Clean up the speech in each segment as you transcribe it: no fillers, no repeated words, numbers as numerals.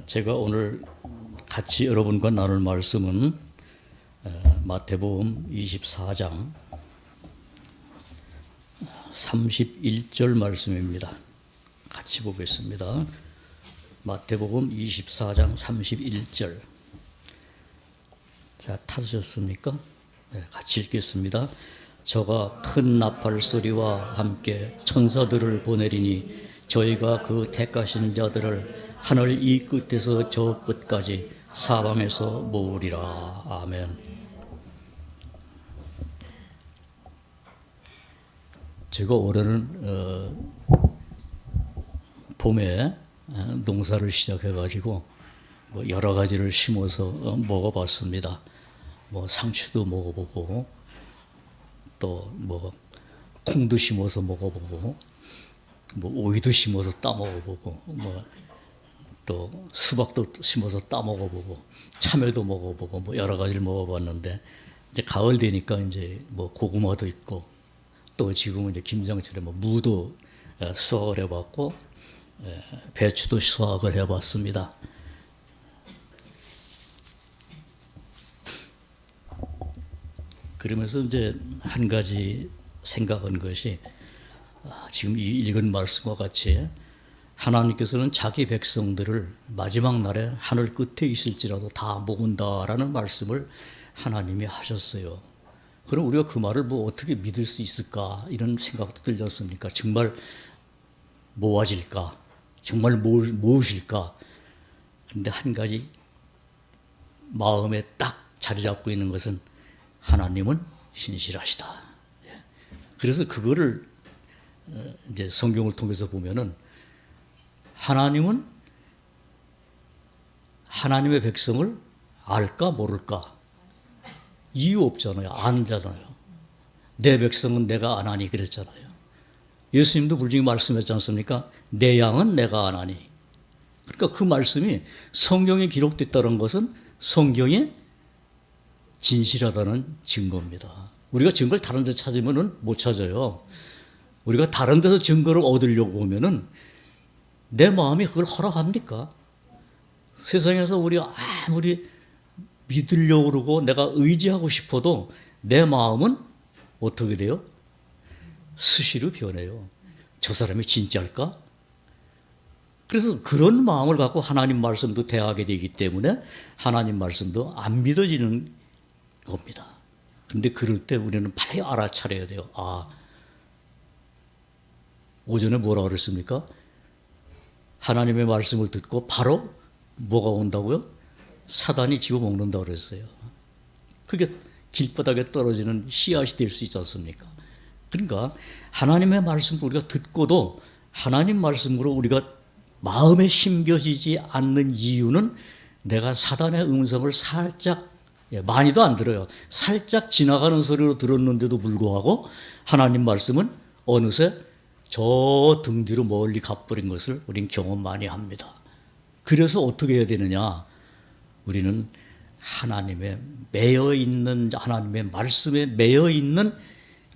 제가 오늘 같이 여러분과 나눌 말씀은 마태복음 24장 31절 말씀입니다. 같이 보겠습니다. 마태복음 24장 31절. 자, 찾으셨습니까? 네, 같이 읽겠습니다. 저가 큰 나팔 소리와 함께 천사들을 보내리니 저희가 그 택하신 자들을 하늘 이 끝에서 저 끝까지 사방에서 모으리라. 아멘. 제가 올해는 봄에 농사를 시작해가지고 뭐 여러 가지를 심어서 먹어봤습니다. 뭐 상추도 먹어보고 또 뭐 콩도 심어서 먹어보고 뭐 오이도 심어서 따 먹어보고 뭐 또 수박도 심어서 따 먹어보고 참외도 먹어보고 뭐 여러 가지를 먹어봤는데 이제 가을 되니까 이제 뭐 고구마도 있고 또 지금은 이제 김장철에 뭐 무도 수확을 해봤고 배추도 수확을 해봤습니다. 그러면서 이제 한 가지 생각한 것이 지금 읽은 말씀과 같이 하나님께서는 자기 백성들을 마지막 날에 하늘 끝에 있을지라도 다 모은다라는 말씀을 하나님이 하셨어요. 그럼 우리가 그 말을 뭐 어떻게 믿을 수 있을까 이런 생각도 들지 않습니까? 정말 모아질까? 정말 모으실까? 그런데 한 가지 마음에 딱 자리 잡고 있는 것은 하나님은 신실하시다. 그래서 그거를 이제 성경을 통해서 보면은 하나님은 하나님의 백성을 알까 모를까? 이유 없잖아요. 안잖아요. 내 백성은 내가 아나니 그랬잖아요. 예수님도 불중히 말씀했지 않습니까? 내 양은 내가 아나니. 그러니까 그 말씀이 성경에 기록됐다는 것은 성경이 진실하다는 증거입니다. 우리가 증거를 다른 데 찾으면 못 찾아요. 우리가 다른 데서 증거를 얻으려고 하면은 내 마음이 그걸 허락합니까? 세상에서 우리가 아무리 믿으려고 그러고 내가 의지하고 싶어도 내 마음은 어떻게 돼요? 수시로 변해요. 저 사람이 진짜일까? 그래서 그런 마음을 갖고 하나님 말씀도 대하게 되기 때문에 하나님 말씀도 안 믿어지는 겁니다. 근데 그럴 때 우리는 빨리 알아차려야 돼요. 오전에 뭐라 그랬습니까? 하나님의 말씀을 듣고 바로 뭐가 온다고요? 사단이 집어먹는다고 그랬어요. 그게 길바닥에 떨어지는 씨앗이 될 수 있지 않습니까? 그러니까 하나님의 말씀을 우리가 듣고도 하나님 말씀으로 우리가 마음에 심겨지지 않는 이유는 내가 사단의 음성을 살짝, 많이도 안 들어요. 살짝 지나가는 소리로 들었는데도 불구하고 하나님 말씀은 어느새 저 등 뒤로 멀리 가버린 것을 우린 경험 많이 합니다. 그래서 어떻게 해야 되느냐? 우리는 하나님의 매여있는, 하나님의 말씀에 매여있는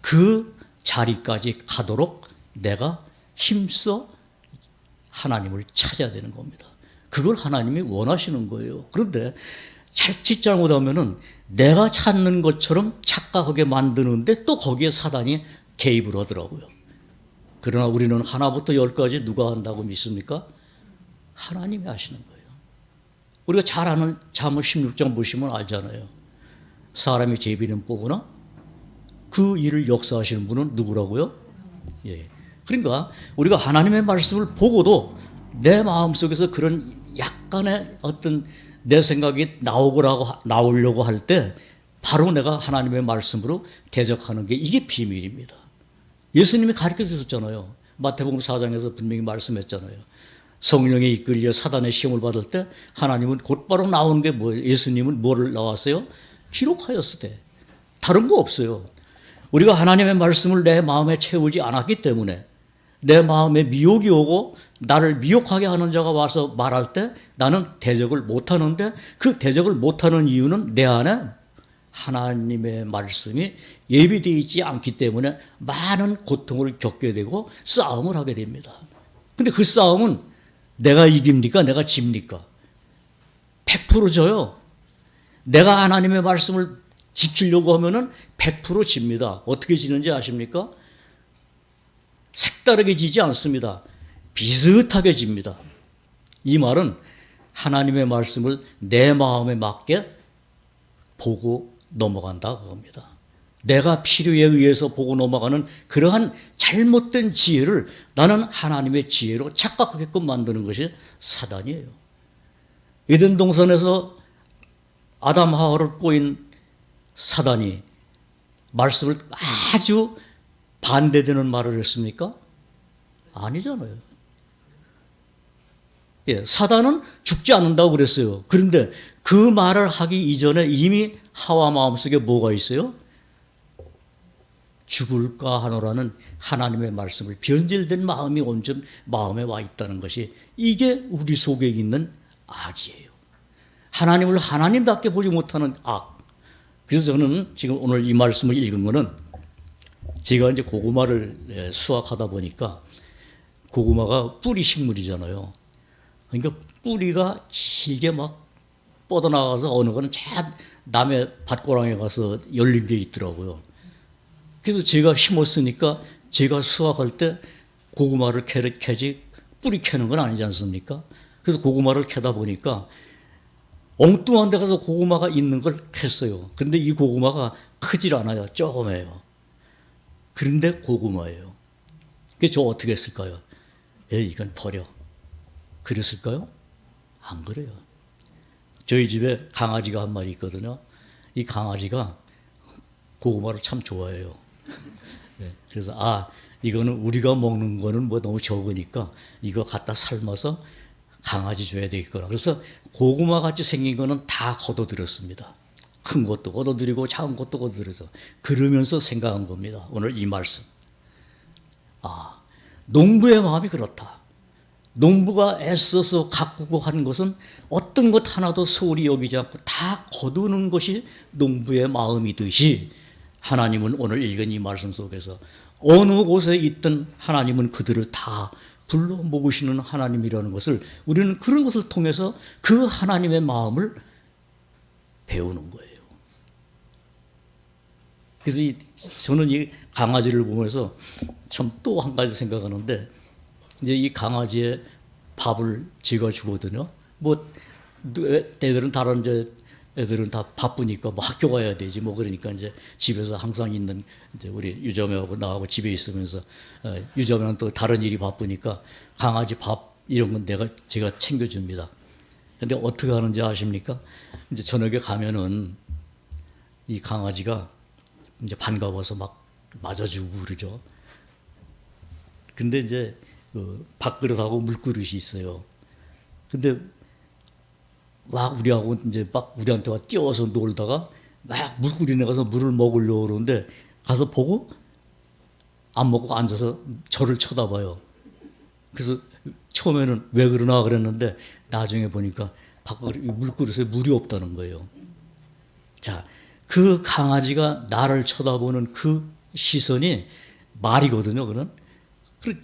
그 자리까지 가도록 내가 힘써 하나님을 찾아야 되는 겁니다. 그걸 하나님이 원하시는 거예요. 그런데 자칫 잘못하면은 내가 찾는 것처럼 착각하게 만드는데 또 거기에 사단이 개입을 하더라고요. 그러나 우리는 하나부터 열까지 누가 한다고 믿습니까? 하나님이 하시는 거예요. 우리가 잘 아는 잠언 16장 보시면 알잖아요. 사람이 제비는 뽑으나 그 일을 역사하시는 분은 누구라고요? 예. 그러니까 우리가 하나님의 말씀을 보고도 내 마음속에서 그런 약간의 어떤 내 생각이 나오려고 할 때 바로 내가 하나님의 말씀으로 대적하는 게 이게 비밀입니다. 예수님이 가르쳐 주셨잖아요. 마태복음 4장에서 분명히 말씀했잖아요. 성령에 이끌려 사단의 시험을 받을 때 하나님은 곧바로 나오는 게 뭐예요? 예수님은 뭐를 나왔어요? 기록하였으되. 다른 거 없어요. 우리가 하나님의 말씀을 내 마음에 채우지 않았기 때문에 내 마음에 미혹이 오고 나를 미혹하게 하는 자가 와서 말할 때 나는 대적을 못하는데 그 대적을 못하는 이유는 내 안에 하나님의 말씀이 예비되어 있지 않기 때문에 많은 고통을 겪게 되고 싸움을 하게 됩니다. 근데 그 싸움은 내가 이깁니까? 내가 집니까? 100% 져요. 내가 하나님의 말씀을 지키려고 하면은 100% 집니다. 어떻게 지는지 아십니까? 색다르게 지지 않습니다. 비슷하게 집니다. 이 말은 하나님의 말씀을 내 마음에 맞게 보고 넘어간다 그겁니다. 내가 필요에 의해서 보고 넘어가는 그러한 잘못된 지혜를 나는 하나님의 지혜로 착각하게끔 만드는 것이 사단이에요. 에덴 동산에서 아담 하와를 꼬인 사단이 말씀을 아주 반대되는 말을 했습니까? 아니잖아요. 예, 사단은 죽지 않는다고 그랬어요. 그런데 그 말을 하기 이전에 이미 하와 마음속에 뭐가 있어요? 죽을까 하노라는 하나님의 말씀을 변질된 마음이 온전 마음에 와 있다는 것이 이게 우리 속에 있는 악이에요. 하나님을 하나님답게 보지 못하는 악. 그래서 저는 지금 오늘 이 말씀을 읽은 거는 제가 이제 고구마를 수확하다 보니까 고구마가 뿌리 식물이잖아요. 그러니까 뿌리가 길게 막 뻗어나가서 어느 거는 자 남의 밭고랑에 가서 열린 게 있더라고요. 그래서 제가 심었으니까 제가 수확할 때 고구마를 캐지 뿌리 캐는 건 아니지 않습니까? 그래서 고구마를 캐다 보니까 엉뚱한 데 가서 고구마가 있는 걸 캤어요. 그런데 이 고구마가 크질 않아요. 조그매요. 그런데 고구마예요. 그래서 저 어떻게 했을까요? 이건 버려. 그랬을까요? 안 그래요. 저희 집에 강아지가 한 마리 있거든요. 이 강아지가 고구마를 참 좋아해요. 네, 그래서 이거는 우리가 먹는 거는 뭐 너무 적으니까 이거 갖다 삶아서 강아지 줘야 되겠구나. 그래서 고구마 같이 생긴 거는 다 걷어들였습니다. 큰 것도 걷어들이고 작은 것도 걷어들여서 그러면서 생각한 겁니다. 오늘 이 말씀. 농부의 마음이 그렇다. 농부가 애써서 가꾸고 하는 것은 어떤 것 하나도 소홀히 여기지 않고 다 거두는 것이 농부의 마음이듯이 하나님은 오늘 읽은 이 말씀 속에서 어느 곳에 있든 하나님은 그들을 다 불러 모으시는 하나님이라는 것을 우리는 그런 것을 통해서 그 하나님의 마음을 배우는 거예요. 그래서 저는 이 강아지를 보면서 참 또 한 가지 생각하는데 이제 이 강아지의 밥을 제가 주거든요. 뭐 애들은 다른 이제 애들은 다 바쁘니까 뭐 학교 가야 되지 뭐 그러니까 이제 집에서 항상 있는 이제 우리 유자매하고 나하고 집에 있으면서 유자매는 또 다른 일이 바쁘니까 강아지 밥 이런 건 제가 챙겨줍니다. 근데 어떻게 하는지 아십니까? 이제 저녁에 가면은 이 강아지가 이제 반가워서 막 맞아주고 그러죠. 근데 이제 그 밥그릇하고 물그릇이 있어요. 근데 막 우리하고 이제 막 우리한테 와 뛰어서 놀다가 막 물그릇에 가서 물을 먹으려고 그러는데 가서 보고 안 먹고 앉아서 저를 쳐다봐요. 그래서 처음에는 왜 그러나 그랬는데 나중에 보니까 물그릇에 물이 없다는 거예요. 자, 그 강아지가 나를 쳐다보는 그 시선이 말이거든요. 그는.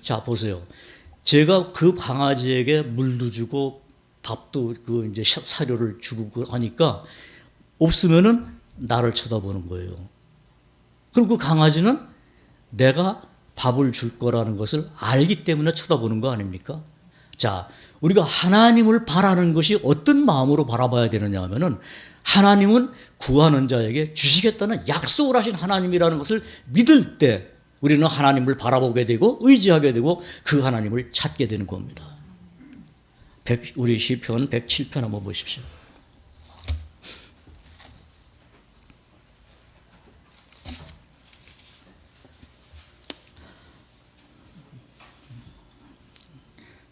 자, 보세요. 제가 그 강아지에게 물도 주고 밥도 그 이제 사료를 주고 하니까 없으면은 나를 쳐다보는 거예요. 그럼 그 강아지는 내가 밥을 줄 거라는 것을 알기 때문에 쳐다보는 거 아닙니까? 자, 우리가 하나님을 바라는 것이 어떤 마음으로 바라봐야 되느냐 하면은 하나님은 구하는 자에게 주시겠다는 약속을 하신 하나님이라는 것을 믿을 때 우리는 하나님을 바라보게 되고 의지하게 되고 그 하나님을 찾게 되는 겁니다. 우리 시편 107편 한번 보십시오.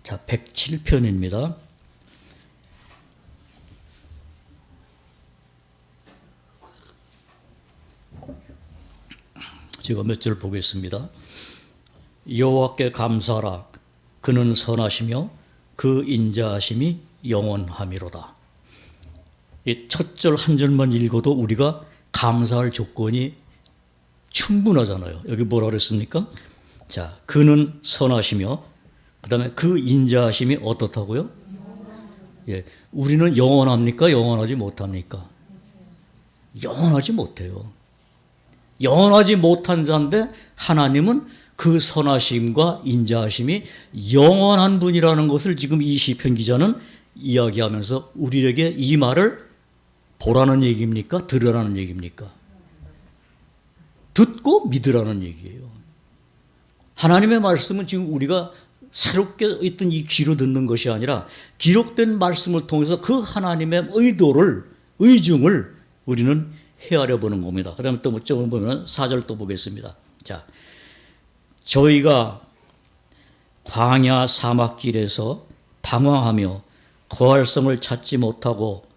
자, 107편입니다. 제가 몇 절 보겠습니다. 여호와께 감사하라. 그는 선하시며 그 인자하심이 영원함이로다. 이 첫 절 한 절만 읽어도 우리가 감사할 조건이 충분하잖아요. 여기 뭐라 그랬습니까? 자, 그는 선하시며 그 다음에 그 인자하심이 어떻다고요? 예, 우리는 영원합니까? 영원하지 못합니까? 영원하지 못해요. 영원하지 못한 자인데 하나님은 그 선하심과 인자하심이 영원한 분이라는 것을 지금 이 시편 기자는 이야기하면서 우리에게 이 말을 보라는 얘기입니까? 들으라는 얘기입니까? 듣고 믿으라는 얘기예요. 하나님의 말씀은 지금 우리가 새롭게 있던 이 귀로 듣는 것이 아니라 기록된 말씀을 통해서 그 하나님의 의도를, 의중을 우리는 헤아려 보는 겁니다. 그 다음에 또 보면 4절 또 보겠습니다. 자, 저희가 광야 사막길에서 방황하며 거할성을 찾지 못하고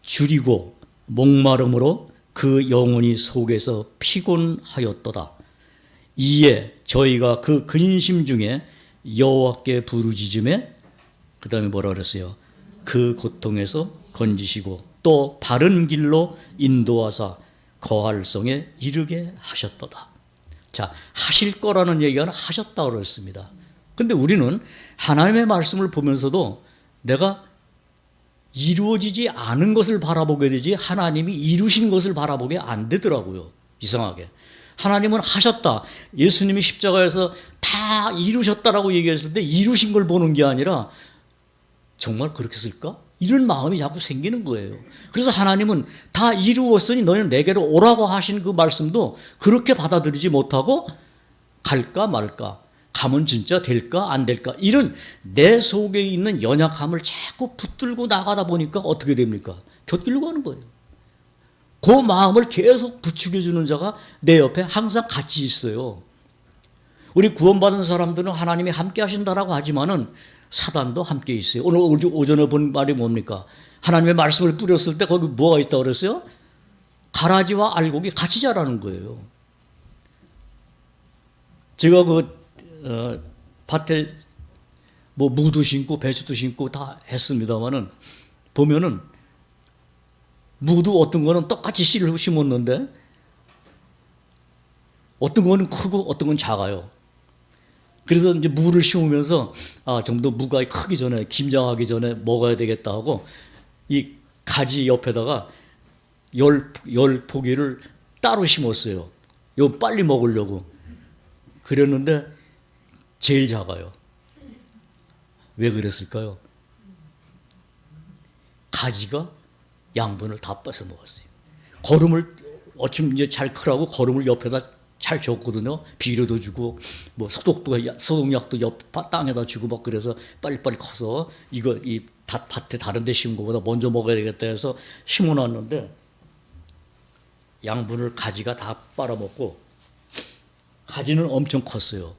줄이고 목마름으로 그 영혼이 속에서 피곤하였도다. 이에 저희가 그 근심 중에 여호와께 부르짖음에 그 다음에 뭐라 그랬어요? 그 고통에서 건지시고 또 바른 길로 인도하사 거할성에 이르게 하셨도다. 자, 하실 거라는 얘기가 하셨다고 그랬습니다. 근데 우리는 하나님의 말씀을 보면서도 내가 이루어지지 않은 것을 바라보게 되지 하나님이 이루신 것을 바라보게 안 되더라고요. 이상하게. 하나님은 하셨다. 예수님이 십자가에서 다 이루셨다라고 얘기했을 때 이루신 걸 보는 게 아니라 정말 그렇게 쓸까? 이런 마음이 자꾸 생기는 거예요. 그래서 하나님은 다 이루었으니 너희는 내게로 오라고 하신 그 말씀도 그렇게 받아들이지 못하고 갈까 말까, 가면 진짜 될까 안 될까, 이런 내 속에 있는 연약함을 자꾸 붙들고 나가다 보니까 어떻게 됩니까? 곁길로 가는 거예요. 그 마음을 계속 부추겨주는 자가 내 옆에 항상 같이 있어요. 우리 구원받은 사람들은 하나님이 함께 하신다라고 하지만은 사단도 함께 있어요. 오늘 오전에 본 말이 뭡니까? 하나님의 말씀을 뿌렸을 때 거기 뭐가 있다고 그랬어요? 가라지와 알곡이 같이 자라는 거예요. 제가 밭에 뭐 무도 심고 배추도 심고 다 했습니다만은 보면은 무도 어떤 거는 똑같이 씨를 심었는데 어떤 거는 크고 어떤 건 작아요. 그래서 이제 무를 심으면서 좀 더 무가 크기 전에, 김장하기 전에 먹어야 되겠다 하고 이 가지 옆에다가 열 포기를 따로 심었어요. 요 빨리 먹으려고. 그랬는데 제일 작아요. 왜 그랬을까요? 가지가 양분을 다 뺏어 먹었어요. 거름을 어쩜 이제 잘 크라고 거름을 옆에다 잘 줬거든요. 비료도 주고 뭐 소독약도 옆 땅에다 주고 막 그래서 빨리빨리 커서 이거 이 밭에 다른 데 심은 것보다 먼저 먹어야 되겠다 해서 심어놨는데 양분을 가지가 다 빨아먹고 가지는 엄청 컸어요.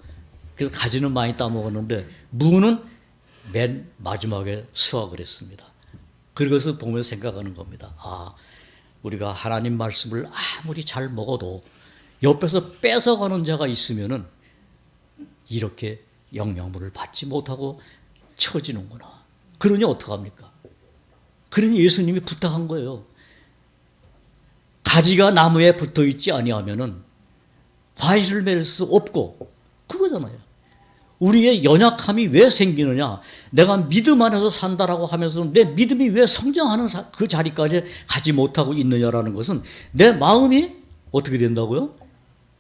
그래서 가지는 많이 따먹었는데 무는 맨 마지막에 수확을 했습니다. 그것을 보면서 생각하는 겁니다. 우리가 하나님 말씀을 아무리 잘 먹어도 옆에서 뺏어가는 자가 있으면은 이렇게 영양분을 받지 못하고 처지는구나. 그러니 어떡합니까? 그러니 예수님이 부탁한 거예요. 가지가 나무에 붙어 있지 아니하면은 과일을 맺을 수 없고, 그거잖아요. 우리의 연약함이 왜 생기느냐? 내가 믿음 안에서 산다라고 하면서 내 믿음이 왜 성장하는 그 자리까지 가지 못하고 있느냐라는 것은 내 마음이 어떻게 된다고요?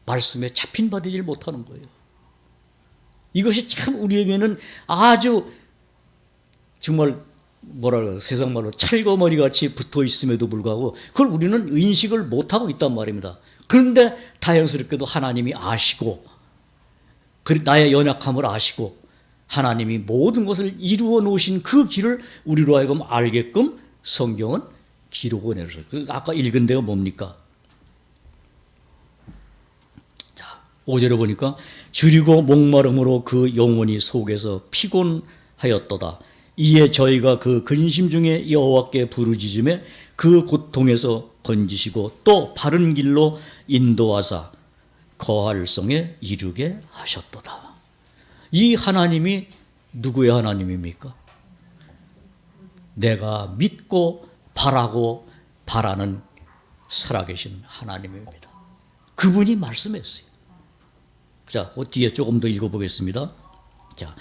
말씀에 잡힌 바 되질 못하는 거예요. 이것이 참 우리에게는 아주 정말 뭐랄까 세상 말로 찰거머리 같이 붙어 있음에도 불구하고 그걸 우리는 인식을 못하고 있단 말입니다. 그런데 자연스럽게도 하나님이 아시고 나의 연약함을 아시고 하나님이 모든 것을 이루어 놓으신 그 길을 우리로 하여금 알게끔 성경은 기록을 내렸어요. 아까 읽은 데가 뭡니까? 자, 5절에 보니까 줄이고 목마름으로 그 영혼이 속에서 피곤하였도다. 이에 저희가 그 근심 중에 여호와께 부르짖음에 그 고통에서 건지시고 또 바른 길로 인도하사 거할성에 이르게 하셨도다. 이 하나님이 누구의 하나님입니까? 내가 믿고 바라고 바라는 살아계신 하나님입니다. 그분이 말씀했어요. 자, 그 뒤에 조금 더 읽어보겠습니다. 자,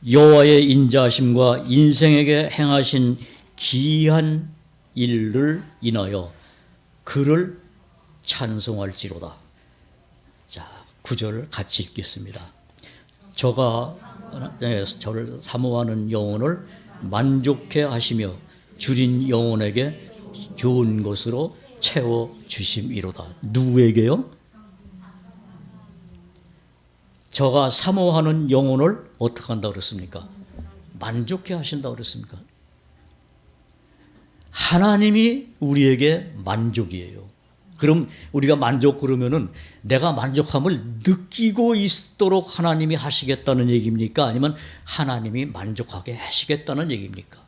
여호와의 인자하심과 인생에게 행하신 기이한 일을 인하여 그를 찬송할지로다. 자, 9절 같이 읽겠습니다. 저가 저를 사모하는 영혼을 만족해 하시며 줄인 영혼에게 좋은 것으로 채워 주심이로다. 누구에게요? 저가 사모하는 영혼을 어떻게 한다 그랬습니까? 만족해 하신다 그랬습니까? 하나님이 우리에게 만족이에요. 그럼 우리가 만족 그러면은 내가 만족함을 느끼고 있도록 하나님이 하시겠다는 얘기입니까? 아니면 하나님이 만족하게 하시겠다는 얘기입니까?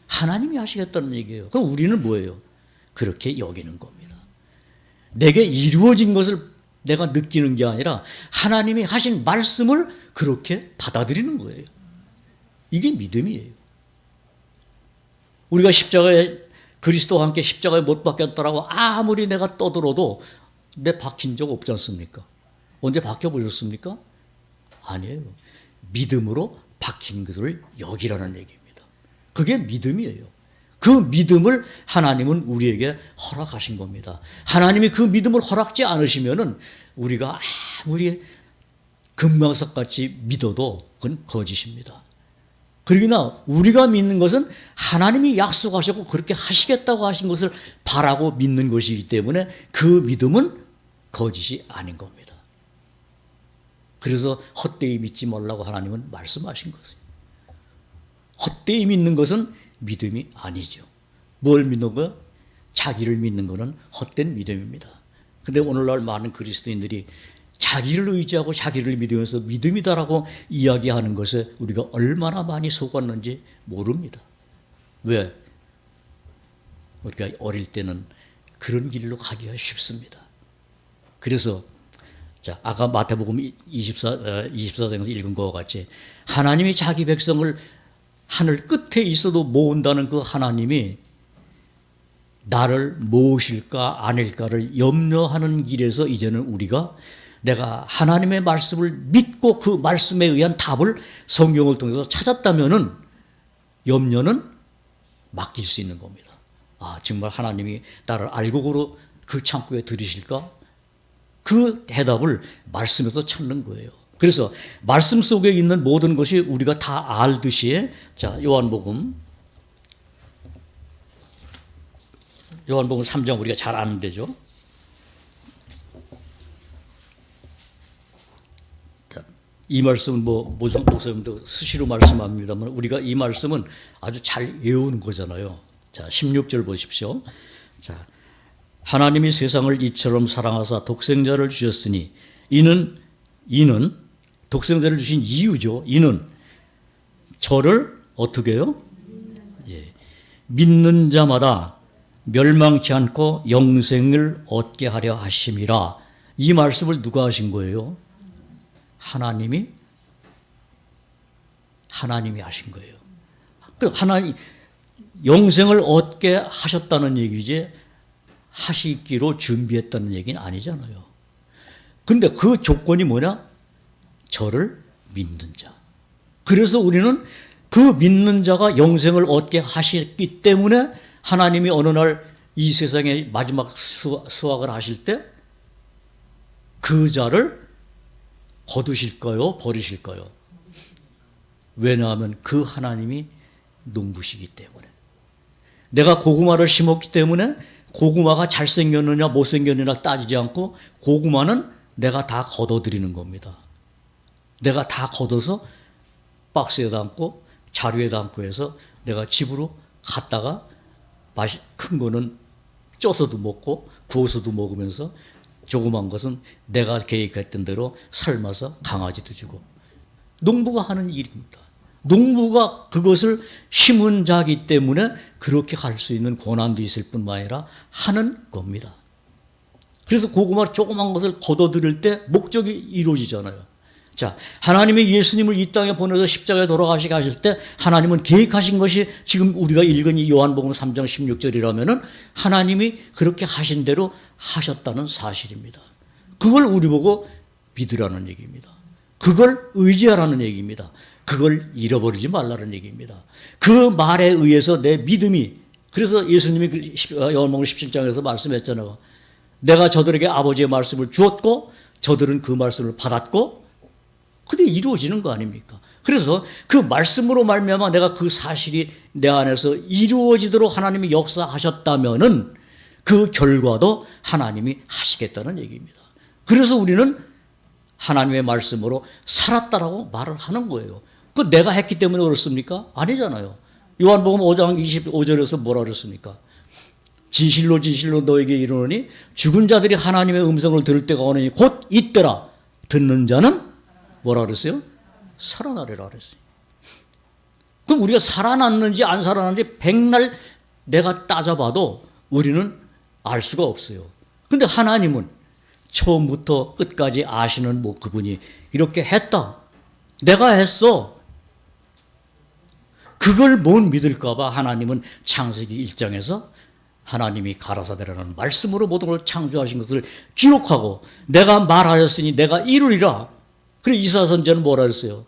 하나님이 하시겠다는 얘기예요. 그럼 우리는 뭐예요? 그렇게 여기는 겁니다. 내게 이루어진 것을 내가 느끼는 게 아니라 하나님이 하신 말씀을 그렇게 받아들이는 거예요. 이게 믿음이에요. 우리가 십자가에 그리스도와 함께 십자가에 못 박혔다라고 아무리 내가 떠들어도 내 박힌 적 없지 않습니까? 언제 박혀보셨습니까? 아니에요. 믿음으로 박힌 것을 여기라는 얘기입니다. 그게 믿음이에요. 그 믿음을 하나님은 우리에게 허락하신 겁니다. 하나님이 그 믿음을 허락지 않으시면은 우리가 아무리 금강석같이 믿어도 그건 거짓입니다. 그러나 우리가 믿는 것은 하나님이 약속하셨고 그렇게 하시겠다고 하신 것을 바라고 믿는 것이기 때문에 그 믿음은 거짓이 아닌 겁니다. 그래서 헛되이 믿지 말라고 하나님은 말씀하신 것이에요. 헛되이 믿는 것은 믿음이 아니죠. 뭘 믿는 거예요? 자기를 믿는 것은 헛된 믿음입니다. 근데 오늘날 많은 그리스도인들이 자기를 의지하고 자기를 믿으면서 믿음이다라고 이야기하는 것에 우리가 얼마나 많이 속았는지 모릅니다. 왜? 우리가 어릴 때는 그런 길로 가기가 쉽습니다. 그래서 자, 아까 마태복음 24장에서 읽은 것과 같이 하나님이 자기 백성을 하늘 끝에 있어도 모은다는 그 하나님이 나를 모으실까 아닐까를 염려하는 길에서 이제는 우리가 내가 하나님의 말씀을 믿고 그 말씀에 의한 답을 성경을 통해서 찾았다면은 염려는 맡길 수 있는 겁니다. 아, 정말 하나님이 나를 알곡으로 그 창고에 들이실까? 그 대답을 말씀에서 찾는 거예요. 그래서 말씀 속에 있는 모든 것이 우리가 다 알듯이 자, 요한복음 3장 우리가 잘 아는 데죠. 자, 이 말씀은 모성 목사님도 수시로 말씀합니다만 우리가 이 말씀은 아주 잘 외우는 거잖아요. 자, 16절 보십시오. 자, 하나님이 세상을 이처럼 사랑하사 독생자를 주셨으니 이는 독생자를 주신 이유죠. 이는 저를 어떻게 해요? 예, 믿는 자마다 멸망치 않고 영생을 얻게 하려 하심이라. 이 말씀을 누가 하신 거예요? 하나님이 하신 거예요. 하나님 영생을 얻게 하셨다는 얘기지 하시기로 준비했다는 얘기는 아니잖아요. 근데 그 조건이 뭐냐? 저를 믿는 자. 그래서 우리는 그 믿는 자가 영생을 얻게 하셨기 때문에 하나님이 어느 날 이 세상에 마지막 수확을 하실 때 그 자를 거두실까요? 버리실까요? 왜냐하면 그 하나님이 농부시기 때문에. 내가 고구마를 심었기 때문에 고구마가 잘생겼느냐 못생겼느냐 따지지 않고 고구마는 내가 다 걷어들이는 겁니다. 내가 다 걷어서 박스에 담고 자루에 담고 해서 내가 집으로 갔다가 큰 거는 쪄서도 먹고 구워서도 먹으면서 조그만 것은 내가 계획했던 대로 삶아서 강아지도 주고. 농부가 하는 일입니다. 농부가 그것을 심은 자기 때문에 그렇게 할 수 있는 고난도 있을 뿐만 아니라 하는 겁니다. 그래서 고구마 조그만 것을 걷어들일 때 목적이 이루어지잖아요. 자, 하나님이 예수님을 이 땅에 보내서 십자가에 돌아가시게 하실 때 하나님은 계획하신 것이 지금 우리가 읽은 이 요한복음 3장 16절이라면은 하나님이 그렇게 하신 대로 하셨다는 사실입니다. 그걸 우리 보고 믿으라는 얘기입니다. 그걸 의지하라는 얘기입니다. 그걸 잃어버리지 말라는 얘기입니다. 그 말에 의해서 내 믿음이, 그래서 예수님이 요한복음 17장에서 말씀했잖아요. 내가 저들에게 아버지의 말씀을 주었고 저들은 그 말씀을 받았고 그게 이루어지는 거 아닙니까? 그래서 그 말씀으로 말미암아 내가 그 사실이 내 안에서 이루어지도록 하나님이 역사하셨다면은 그 결과도 하나님이 하시겠다는 얘기입니다. 그래서 우리는 하나님의 말씀으로 살았다라고 말을 하는 거예요. 그 내가 했기 때문에 그렇습니까? 아니잖아요. 요한복음 5장 25절에서 뭐라 그랬습니까? 진실로 진실로 너에게 이르노니 죽은 자들이 하나님의 음성을 들을 때가 오느니 곧 이때라. 듣는 자는 뭐라 그랬어요? 살아나리라 그랬어요. 그럼 우리가 살아났는지 안 살아났는지 백날 내가 따져봐도 우리는 알 수가 없어요. 근데 하나님은 처음부터 끝까지 아시는 뭐 그분이 이렇게 했다. 내가 했어. 그걸 못 믿을까 봐 하나님은 창세기 1장에서 하나님이 가라사대라는 말씀으로 모든 걸 창조하신 것을 기록하고 내가 말하였으니 내가 이루리라. 그래 이사야 선지자는 뭐라 했어요?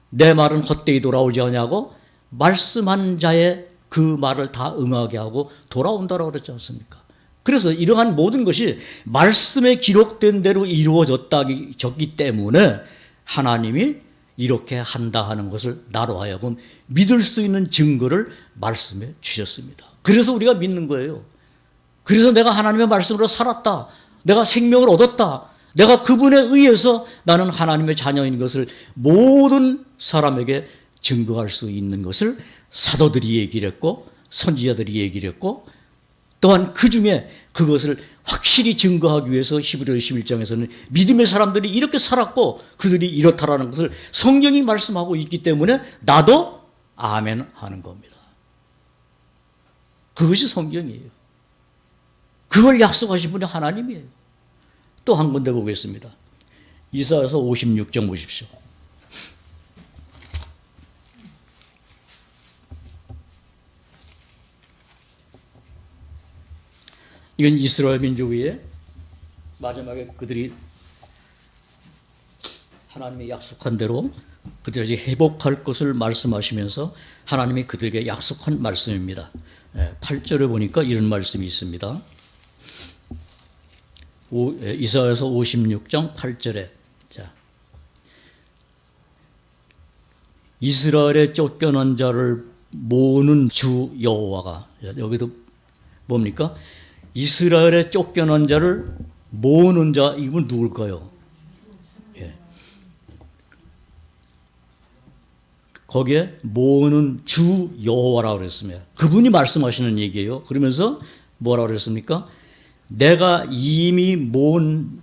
내 말은 헛되이 돌아오지 않냐고 말씀한 자의 그 말을 다 응하게 하고 돌아온다라고 그랬지 않습니까? 그래서 이러한 모든 것이 말씀에 기록된 대로 이루어졌기 때문에 하나님이 이렇게 한다 하는 것을 나로 하여금 믿을 수 있는 증거를 말씀해 주셨습니다. 그래서 우리가 믿는 거예요. 그래서 내가 하나님의 말씀으로 살았다. 내가 생명을 얻었다. 내가 그분에 의해서 나는 하나님의 자녀인 것을 모든 사람에게 증거할 수 있는 것을 사도들이 얘기를 했고 선지자들이 얘기를 했고 또한 그 중에 그것을 확실히 증거하기 위해서 히브리서 11장에서는 믿음의 사람들이 이렇게 살았고 그들이 이렇다라는 것을 성경이 말씀하고 있기 때문에 나도 아멘 하는 겁니다. 그것이 성경이에요. 그걸 약속하신 분이 하나님이에요. 또 한 군데 보겠습니다. 이사야서 56장 보십시오. 이건 이스라엘 민족 위에 마지막에 그들이 하나님이 약속한 대로 그들이 회복할 것을 말씀하시면서 하나님이 그들에게 약속한 말씀입니다. 8절에 보니까 이런 말씀이 있습니다. 이사야서 56장 8절에 자, 이스라엘의 쫓겨난 자를 모으는 주 여호와가 여기도 뭡니까? 이스라엘의 쫓겨난 자를 모으는 자 이건 누굴까요? 예. 거기에 모으는 주 여호와라고 그랬습니다. 그분이 말씀하시는 얘기예요. 그러면서 뭐라고 그랬습니까? 내가 이미 모은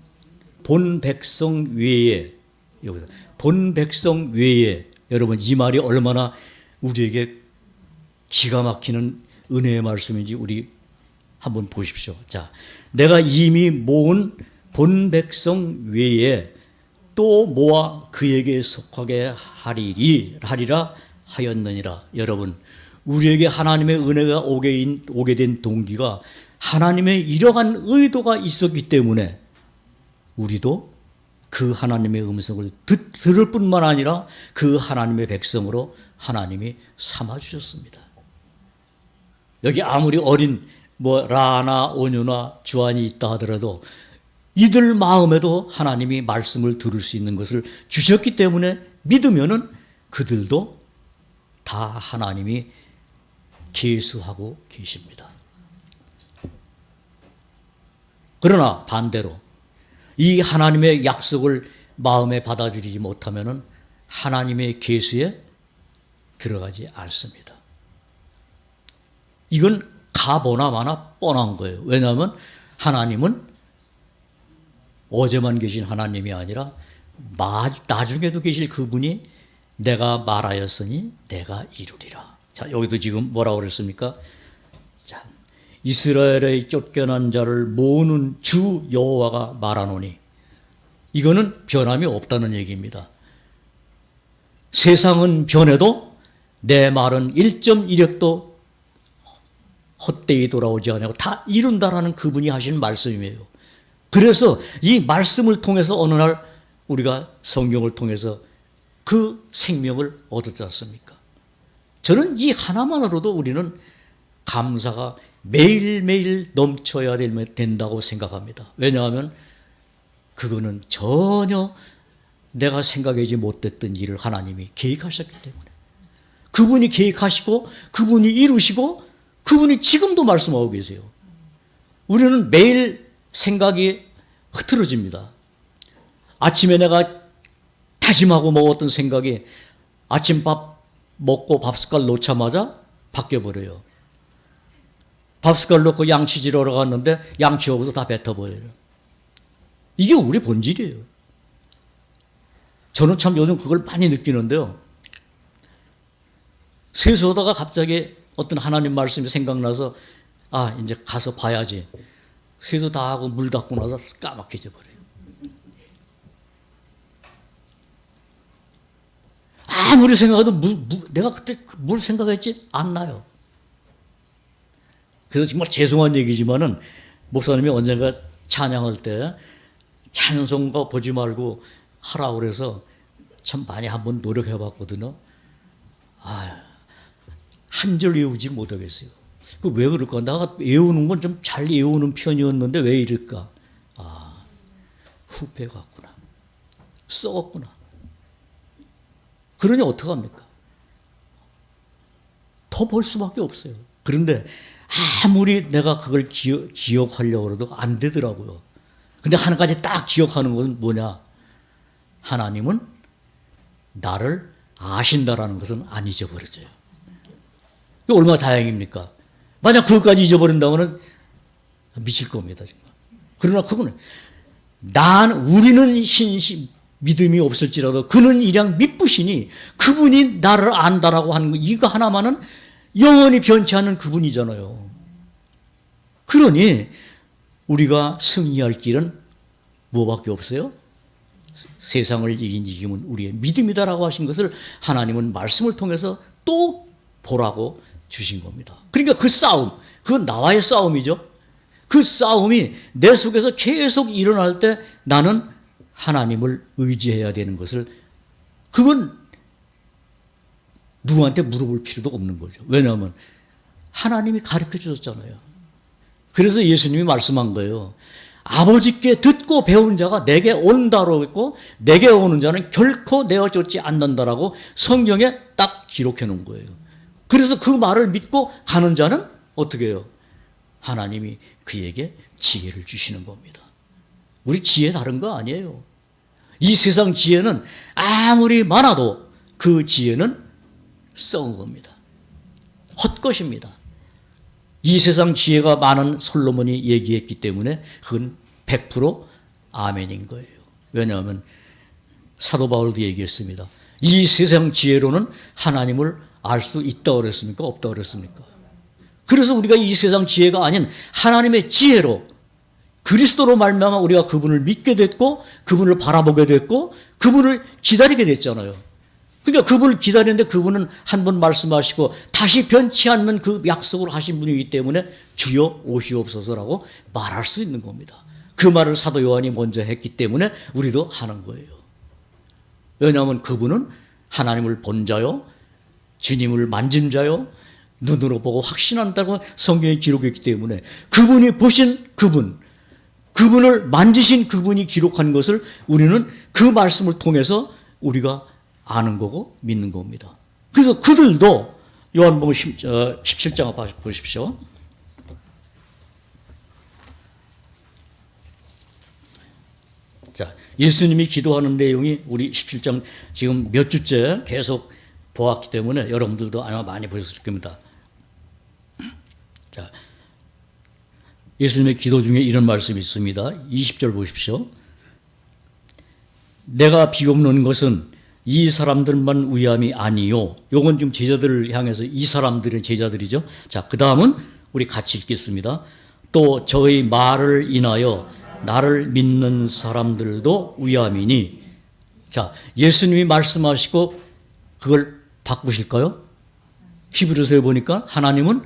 본 백성 외에 여기서 본 백성 외에 여러분 이 말이 얼마나 우리에게 기가 막히는 은혜의 말씀인지 우리 한번 보십시오. 자, 내가 이미 모은 본 백성 외에 또 모아 그에게 속하게 하리라 하였느니라. 여러분, 우리에게 하나님의 은혜가 오게 된 동기가 하나님의 이러한 의도가 있었기 때문에 우리도 그 하나님의 음성을 들을 뿐만 아니라 그 하나님의 백성으로 하나님이 삼아주셨습니다. 여기 아무리 어린 라나, 오뉴나, 주안이 있다 하더라도 이들 마음에도 하나님이 말씀을 들을 수 있는 것을 주셨기 때문에 믿으면은 그들도 다 하나님이 계수하고 계십니다. 그러나 반대로 이 하나님의 약속을 마음에 받아들이지 못하면은 하나님의 계수에 들어가지 않습니다. 이건 가보나 마나 뻔한 거예요. 왜냐하면 하나님은 어제만 계신 하나님이 아니라 나중에도 계실 그분이 내가 말하였으니 내가 이루리라. 자, 여기도 지금 뭐라고 그랬습니까? 자, 이스라엘의 쫓겨난 자를 모으는 주 여호와가 말하노니 이거는 변함이 없다는 얘기입니다. 세상은 변해도 내 말은 1.1획도 헛되이 돌아오지 않고 다 이룬다라는 그분이 하신 말씀이에요. 그래서 이 말씀을 통해서 어느 날 우리가 성경을 통해서 그 생명을 얻었지 않습니까? 저는 이 하나만으로도 우리는 감사가 매일매일 넘쳐야 된다고 생각합니다. 왜냐하면 그거는 전혀 내가 생각하지 못했던 일을 하나님이 계획하셨기 때문에, 그분이 계획하시고 그분이 이루시고 그분이 지금도 말씀하고 계세요. 우리는 매일 생각이 흐트러집니다. 아침에 내가 다짐하고 먹었던 생각이 아침밥 먹고 밥숟갈 놓자마자 바뀌어버려요. 밥숟갈 넣고 양치 지러러 갔는데 양치 없어서 다 뱉어버려요. 이게 우리 본질이에요. 저는 참 요즘 그걸 많이 느끼는데요. 세수하다가 갑자기 어떤 하나님 말씀이 생각나서 이제 가서 봐야지. 세수 다 하고 물 닦고 나서 까맣게 져버려요. 아무리 생각해도 내가 그때 뭘 생각했지? 안 나요. 그래서 정말 죄송한 얘기지만은 목사님이 언젠가 찬양할 때 찬송가 보지 말고 하라고 그래서 참 많이 한번 노력해 봤거든요. 한 절 외우지 못하겠어요. 그 왜 그럴까? 내가 외우는 건 좀 잘 외우는 편이었는데 왜 이럴까? 후패 같구나. 썩었구나. 그러니 어떡합니까? 더 볼 수밖에 없어요. 그런데 아무리 내가 그걸 기억하려고 해도 안 되더라고요. 근데 한 가지 딱 기억하는 것은 뭐냐? 하나님은 나를 아신다라는 것은 안 잊어버려져요. 이거 얼마나 다행입니까? 만약 그것까지 잊어버린다면 미칠 겁니다. 정말. 그러나 그거는 우리는 믿음이 없을지라도 그는 이량 믿으시니 그분이 나를 안다라고 하는 거, 이거 하나만은 영원히 변치 않는 그분이잖아요. 그러니 우리가 승리할 길은 무엇밖에 없어요? 세상을 이긴 이김은 우리의 믿음이다라고 하신 것을 하나님은 말씀을 통해서 또 보라고 주신 겁니다. 그러니까 그 싸움, 그건 나와의 싸움이죠. 그 싸움이 내 속에서 계속 일어날 때 나는 하나님을 의지해야 되는 것을, 그건 누구한테 물어볼 필요도 없는 거죠. 왜냐하면 하나님이 가르쳐 주셨잖아요. 그래서 예수님이 말씀한 거예요. 아버지께 듣고 배운 자가 내게 온다고 했고 내게 오는 자는 결코 내어쫓지 않는다라고 성경에 딱 기록해 놓은 거예요. 그래서 그 말을 믿고 가는 자는 어떻게 해요? 하나님이 그에게 지혜를 주시는 겁니다. 우리 지혜 다른 거 아니에요. 이 세상 지혜는 아무리 많아도 그 지혜는 썩은 겁니다. 헛것입니다. 이 세상 지혜가 많은 솔로몬이 얘기했기 때문에 그건 100% 아멘인 거예요. 왜냐하면 사도 바울도 얘기했습니다. 이 세상 지혜로는 하나님을 알 수 있다고 그랬습니까? 없다고 그랬습니까? 그래서 우리가 이 세상 지혜가 아닌 하나님의 지혜로, 그리스도로 말미암아 우리가 그분을 믿게 됐고 그분을 바라보게 됐고 그분을 기다리게 됐잖아요. 그러니까 그분을 기다리는데 그분은 한 번 말씀하시고 다시 변치 않는 그 약속을 하신 분이기 때문에 주여 오시옵소서라고 말할 수 있는 겁니다. 그 말을 사도 요한이 먼저 했기 때문에 우리도 하는 거예요. 왜냐하면 그분은 하나님을 본 자요, 주님을 만진 자요, 눈으로 보고 확신한다고 성경에 기록했기 때문에 그분이 보신 그분을 만지신 그분이 기록한 것을 우리는 그 말씀을 통해서 우리가 아는 거고 믿는 겁니다. 그래서 그들도 요한복음 17장 보십시오. 자, 예수님이 기도하는 내용이 우리 17장 지금 몇 주째 계속 보았기 때문에 여러분들도 아마 많이 보셨을 겁니다. 자, 예수님의 기도 중에 이런 말씀이 있습니다. 20절 보십시오. 내가 비옵는 것은 이 사람들만 위함이 아니요. 요건 지금 제자들을 향해서 이 사람들은 제자들이죠. 자, 그 다음은 우리 같이 읽겠습니다. 또 저의 말을 인하여 나를 믿는 사람들도 위함이니. 자, 예수님이 말씀하시고 그걸 바꾸실까요? 히브리서에 보니까 하나님은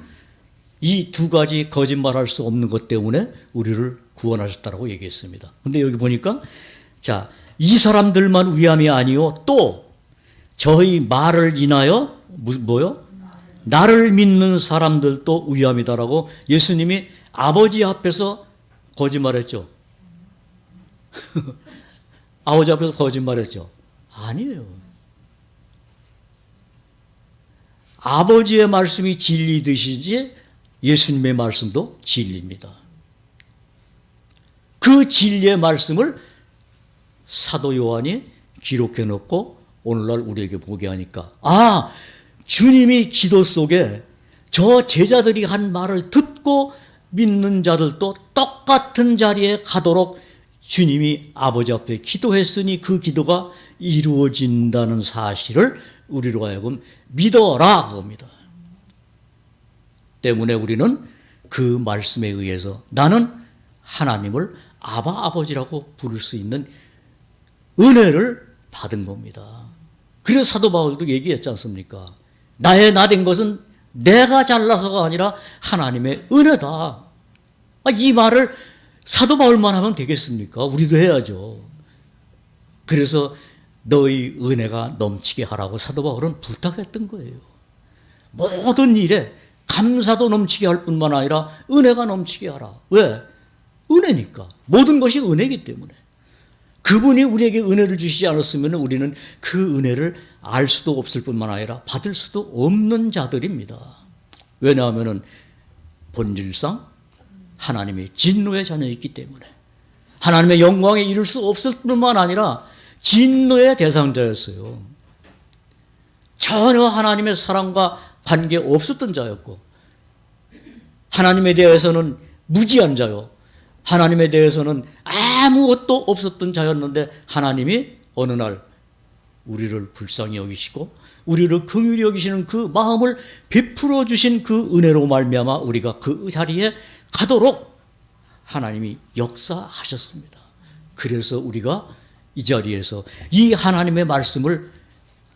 이 두 가지 거짓말할 수 없는 것 때문에 우리를 구원하셨다라고 얘기했습니다. 근데 여기 보니까 자, 이 사람들만 위함이 아니요 또 저희 말을 인하여 뭐요? 나를 믿는 사람들도 위함이다라고 예수님이 아버지 앞에서 거짓말했죠. 아버지 앞에서 거짓말했죠. 아니에요. 아버지의 말씀이 진리듯이지 예수님의 말씀도 진리입니다. 그 진리의 말씀을 사도 요한이 기록해 놓고 오늘날 우리에게 보게 하니까 주님이 기도 속에 저 제자들이 한 말을 듣고 믿는 자들도 똑같은 자리에 가도록 주님이 아버지 앞에 기도했으니 그 기도가 이루어진다는 사실을 우리로 하여금 믿어라 그겁니다. 때문에 우리는 그 말씀에 의해서 나는 하나님을 아바 아버지라고 부를 수 있는 은혜를 받은 겁니다. 그래서 사도 바울도 얘기했지 않습니까? 나의 나 된 것은 내가 잘나서가 아니라 하나님의 은혜다. 이 말을 사도 바울만 하면 되겠습니까? 우리도 해야죠. 그래서 너희 은혜가 넘치게 하라고 사도 바울은 부탁했던 거예요. 모든 일에 감사도 넘치게 할 뿐만 아니라 은혜가 넘치게 하라. 왜? 은혜니까. 모든 것이 은혜이기 때문에. 그분이 우리에게 은혜를 주시지 않았으면 우리는 그 은혜를 알 수도 없을 뿐만 아니라 받을 수도 없는 자들입니다. 왜냐하면 본질상 하나님의 진노의 자녀였기 때문에 하나님의 영광에 이를 수 없을 뿐만 아니라 진노의 대상자였어요. 전혀 하나님의 사랑과 관계 없었던 자였고 하나님에 대해서는 무지한 자요. 하나님에 대해서는 아무것도 없었던 자였는데 하나님이 어느 날 우리를 불쌍히 여기시고 우리를 긍휼히 여기시는 그 마음을 베풀어 주신 그 은혜로 말미암아 우리가 그 자리에 가도록 하나님이 역사하셨습니다. 그래서 우리가 이 자리에서 이 하나님의 말씀을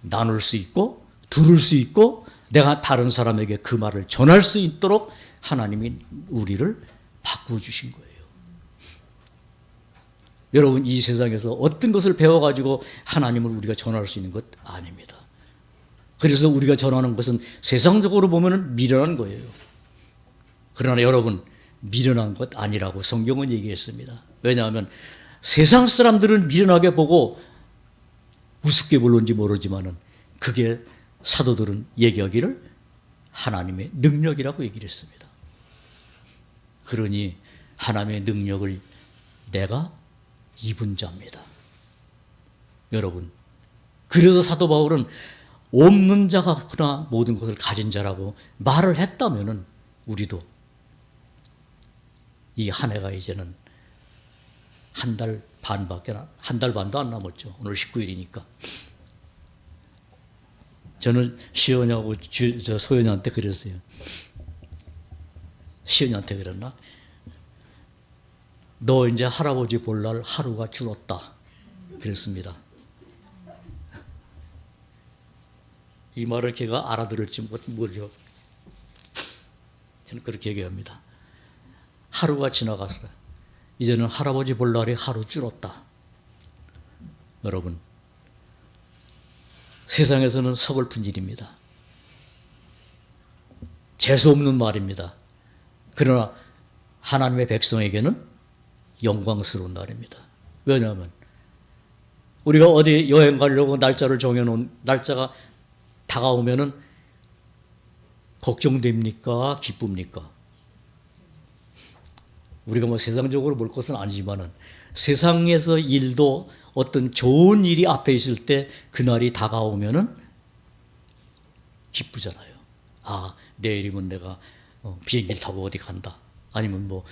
나눌 수 있고 들을 수 있고 내가 다른 사람에게 그 말을 전할 수 있도록 하나님이 우리를 바꾸어주신 거예요. 여러분 이 세상에서 어떤 것을 배워가지고 하나님을 우리가 전할 수 있는 것 아닙니다. 그래서 우리가 전하는 것은 세상적으로 보면 미련한 거예요. 그러나 여러분 미련한 것 아니라고 성경은 얘기했습니다. 왜냐하면 세상 사람들은 미련하게 보고 우습게 볼는지 모르지만은 그게 사도들은 얘기하기를 하나님의 능력이라고 얘기를 했습니다. 그러니 하나님의 능력을 내가 입은 자입니다. 여러분, 그래서 사도 바울은 없는 자가 그러나 모든 것을 가진 자라고 말을 했다면은 우리도 이 한 해가 이제는 한 달 반도 안 남았죠. 오늘 19일이니까. 저는 시연이하고 소연이한테 그랬어요. 시연이한테 그랬나? 너 이제 할아버지 볼 날 하루가 줄었다. 그랬습니다. 이 말을 걔가 알아들을지 모르죠. 저는 그렇게 얘기합니다. 하루가 지나갔어요. 이제는 할아버지 볼 날이 하루 줄었다. 여러분, 세상에서는 서글픈 일입니다. 재수 없는 말입니다. 그러나 하나님의 백성에게는 영광스러운 날입니다. 왜냐하면 우리가 어디 여행 가려고 날짜를 정해놓은 날짜가 다가오면은 걱정됩니까? 기쁩니까? 우리가 뭐 세상적으로 볼 것은 아니지만은 세상에서 일도 어떤 좋은 일이 앞에 있을 때 그날이 다가오면은 기쁘잖아요. 내일이면 내가 비행기를 타고 어디 간다. 아니면 뭐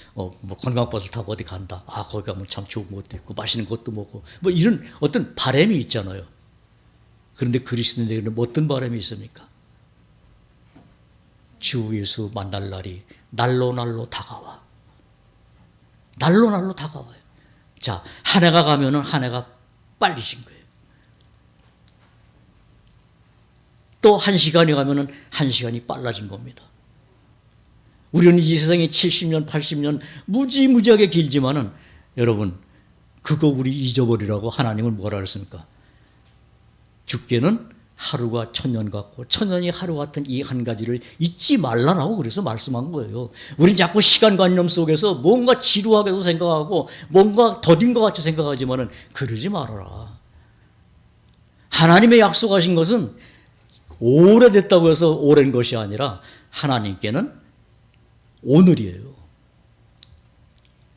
관광버스를 타고 어디 간다. 거기 가면 참 좋은 것도 있고 맛있는 것도 먹고 뭐 이런 어떤 바람이 있잖아요. 그런데 그리스도인에게는 어떤 바람이 있습니까? 주 예수 만날 날이 날로 다가와. 날로 다가와요. 자, 한 해가 가면은 한 해가 빨리진 거예요. 또 한 시간이 가면은 한 시간이 빨라진 겁니다. 우리는 이 세상에 70년, 80년 무지무지하게 길지만은 여러분 그거 우리 잊어버리라고 하나님은 뭐라 그랬습니까? 죽게는 하루가 천년 같고 천년이 하루 같은 이 한 가지를 잊지 말라라고 그래서 말씀한 거예요. 우리는 자꾸 시간관념 속에서 뭔가 지루하게도 생각하고 뭔가 더딘 것 같이 생각하지만은 그러지 말아라. 하나님의 약속하신 것은 오래됐다고 해서 오랜 것이 아니라 하나님께는 오늘이에요.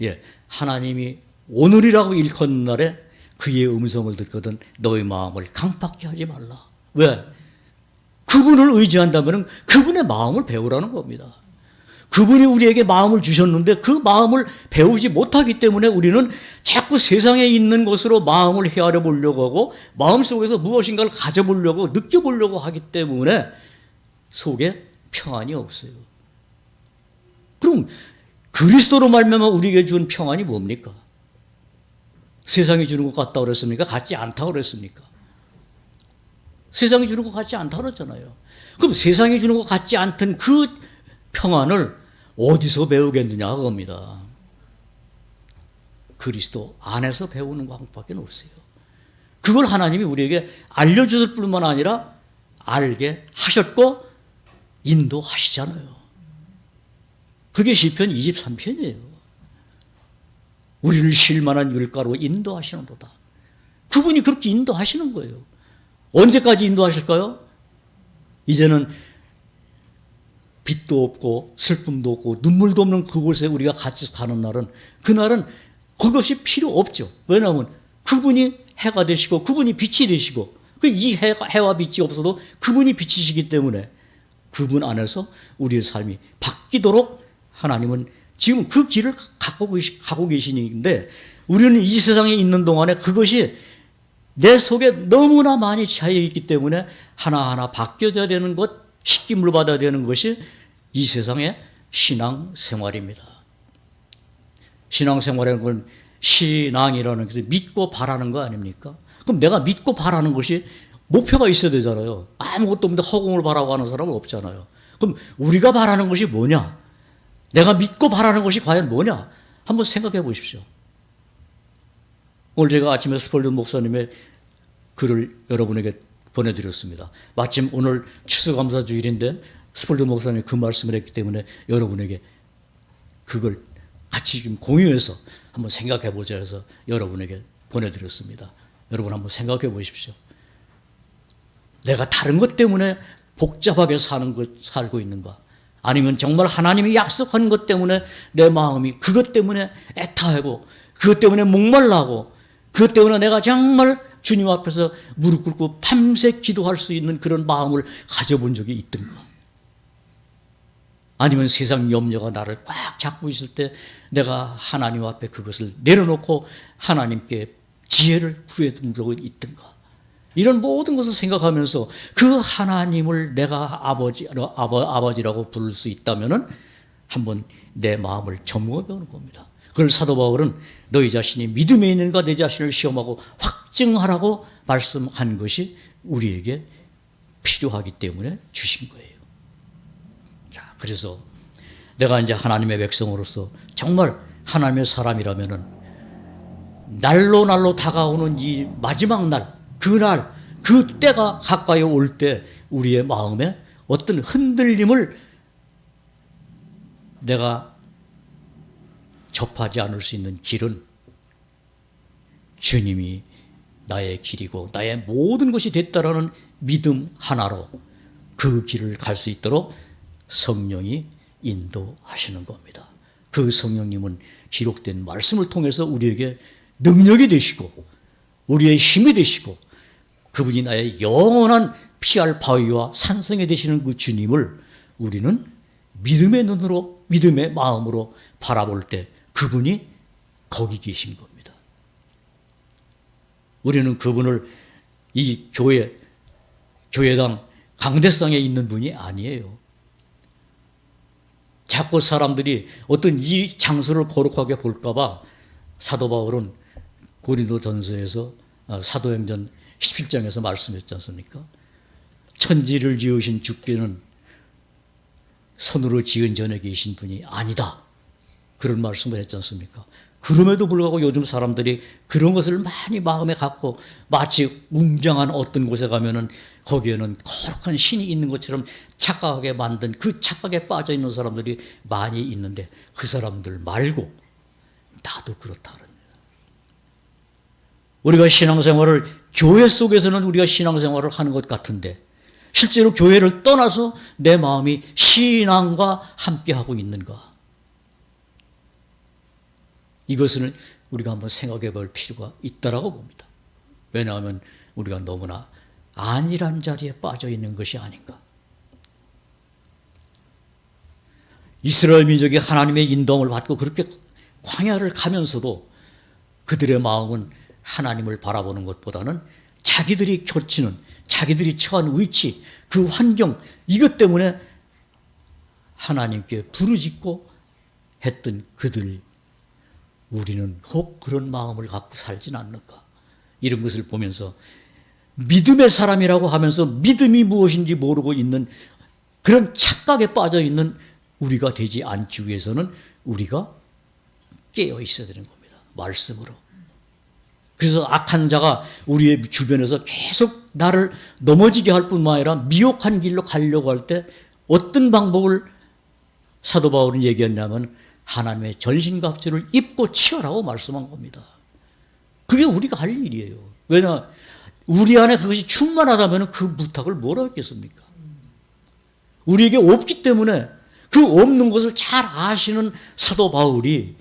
예, 하나님이 오늘이라고 일컫는 날에 그의 음성을 듣거든 너의 마음을 강팍히 하지 말라. 왜? 그분을 의지한다면 그분의 마음을 배우라는 겁니다. 그분이 우리에게 마음을 주셨는데 그 마음을 배우지 못하기 때문에 우리는 자꾸 세상에 있는 것으로 마음을 헤아려 보려고 하고 마음속에서 무엇인가를 가져보려고 느껴보려고 하기 때문에 속에 평안이 없어요. 그럼 그리스도로 말미암아 우리에게 준 평안이 뭡니까? 세상이 주는 것 같다 그랬습니까? 같지 않다 그랬습니까? 세상이 주는 것 같지 않다 그랬잖아요. 그럼 세상이 주는 것 같지 않던 그 평안을 어디서 배우겠느냐 그겁니다. 그리스도 안에서 배우는 방법밖에 없어요. 그걸 하나님이 우리에게 알려주실 뿐만 아니라 알게 하셨고 인도하시잖아요. 그게 시편 23편이에요. 우리를 실만한 율가로 인도하시는도다. 그분이 그렇게 인도하시는 거예요. 언제까지 인도하실까요? 이제는 빛도 없고 슬픔도 없고 눈물도 없는 그곳에 우리가 같이 가는 날은 그날은 그것이 필요 없죠. 왜냐하면 그분이 해가 되시고 그분이 빛이 되시고 이 해와 빛이 없어도 그분이 빛이시기 때문에 그분 안에서 우리의 삶이 바뀌도록 하나님은 지금 그 길을 가고 계시는데 우리는 이 세상에 있는 동안에 그것이 내 속에 너무나 많이 차여있기 때문에 하나하나 바뀌어져야 되는 것, 식김을 받아야 되는 것이 이 세상의 신앙생활입니다. 신앙생활이라는 건 신앙이라는 것을 믿고 바라는 거 아닙니까? 그럼 내가 믿고 바라는 것이 목표가 있어야 되잖아요. 아무것도 없는데 허공을 바라고 하는 사람은 없잖아요. 그럼 우리가 바라는 것이 뭐냐? 내가 믿고 바라는 것이 과연 뭐냐? 한번 생각해 보십시오. 오늘 제가 아침에 스폴든 목사님의 글을 여러분에게 보내드렸습니다. 마침 오늘 추수감사주일인데 스폴든 목사님이 그 말씀을 했기 때문에 여러분에게 그걸 같이 좀 공유해서 한번 생각해 보자 해서 여러분에게 보내드렸습니다. 여러분 한번 생각해 보십시오. 내가 다른 것 때문에 복잡하게 살고 있는가? 아니면 정말 하나님이 약속한 것 때문에 내 마음이 그것 때문에 애타하고 그것 때문에 목말라하고 그것 때문에 내가 정말 주님 앞에서 무릎 꿇고 밤새 기도할 수 있는 그런 마음을 가져본 적이 있던가? 아니면 세상 염려가 나를 꽉 잡고 있을 때 내가 하나님 앞에 그것을 내려놓고 하나님께 지혜를 구해둔 적이 있던가? 이런 모든 것을 생각하면서 그 하나님을 내가 아버지라고 부를 수 있다면은 한번 내 마음을 점검해 보는 겁니다. 그걸 사도 바울은 너희 자신이 믿음에 있는가 내 자신을 시험하고 확증하라고 말씀한 것이 우리에게 필요하기 때문에 주신 거예요. 자, 그래서 내가 이제 하나님의 백성으로서 정말 하나님의 사람이라면은 날로 다가오는 이 마지막 날, 그날, 그 때가 가까이 올 때 우리의 마음에 어떤 흔들림을 내가 접하지 않을 수 있는 길은 주님이 나의 길이고 나의 모든 것이 됐다라는 믿음 하나로 그 길을 갈 수 있도록 성령이 인도하시는 겁니다. 그 성령님은 기록된 말씀을 통해서 우리에게 능력이 되시고 우리의 힘이 되시고 그분이 나의 영원한 피할 바위와 산성이 되시는 그 주님을 우리는 믿음의 눈으로 믿음의 마음으로 바라볼 때 그분이 거기 계신 겁니다. 우리는 그분을 이 교회당 강대상에 있는 분이 아니에요. 자꾸 사람들이 어떤 이 장소를 거룩하게 볼까봐 사도 바울은 고린도전서에서 사도행전 17장에서 말씀했지 않습니까? 천지를 지으신 주께는 손으로 지은 전에 계신 분이 아니다. 그런 말씀을 했지 않습니까? 그럼에도 불구하고 요즘 사람들이 그런 것을 많이 마음에 갖고 마치 웅장한 어떤 곳에 가면은 거기에는 거룩한 신이 있는 것처럼 착각하게 만든 그 착각에 빠져 있는 사람들이 많이 있는데 그 사람들 말고 나도 그렇다는 거예요. 우리가 신앙생활을 교회 속에서는 우리가 신앙생활을 하는 것 같은데 실제로 교회를 떠나서 내 마음이 신앙과 함께하고 있는가? 이것을 우리가 한번 생각해 볼 필요가 있다라고 봅니다. 왜냐하면 우리가 너무나 안일한 자리에 빠져 있는 것이 아닌가. 이스라엘 민족이 하나님의 인도함을 받고 그렇게 광야를 가면서도 그들의 마음은 하나님을 바라보는 것보다는 자기들이 겹치는, 자기들이 처한 위치, 그 환경, 이것 때문에 하나님께 부르짖고 했던 그들, 우리는 혹 그런 마음을 갖고 살진 않는가. 이런 것을 보면서 믿음의 사람이라고 하면서 믿음이 무엇인지 모르고 있는 그런 착각에 빠져 있는 우리가 되지 않기 위해서는 우리가 깨어 있어야 되는 겁니다. 말씀으로. 그래서 악한 자가 우리의 주변에서 계속 나를 넘어지게 할 뿐만 아니라 미혹한 길로 가려고 할 때 어떤 방법을 사도 바울은 얘기했냐면 하나님의 전신갑주를 입고 치어라고 말씀한 겁니다. 그게 우리가 할 일이에요. 왜냐? 우리 안에 그것이 충만하다면 그 부탁을 뭐라고 했겠습니까? 우리에게 없기 때문에 그 없는 것을 잘 아시는 사도 바울이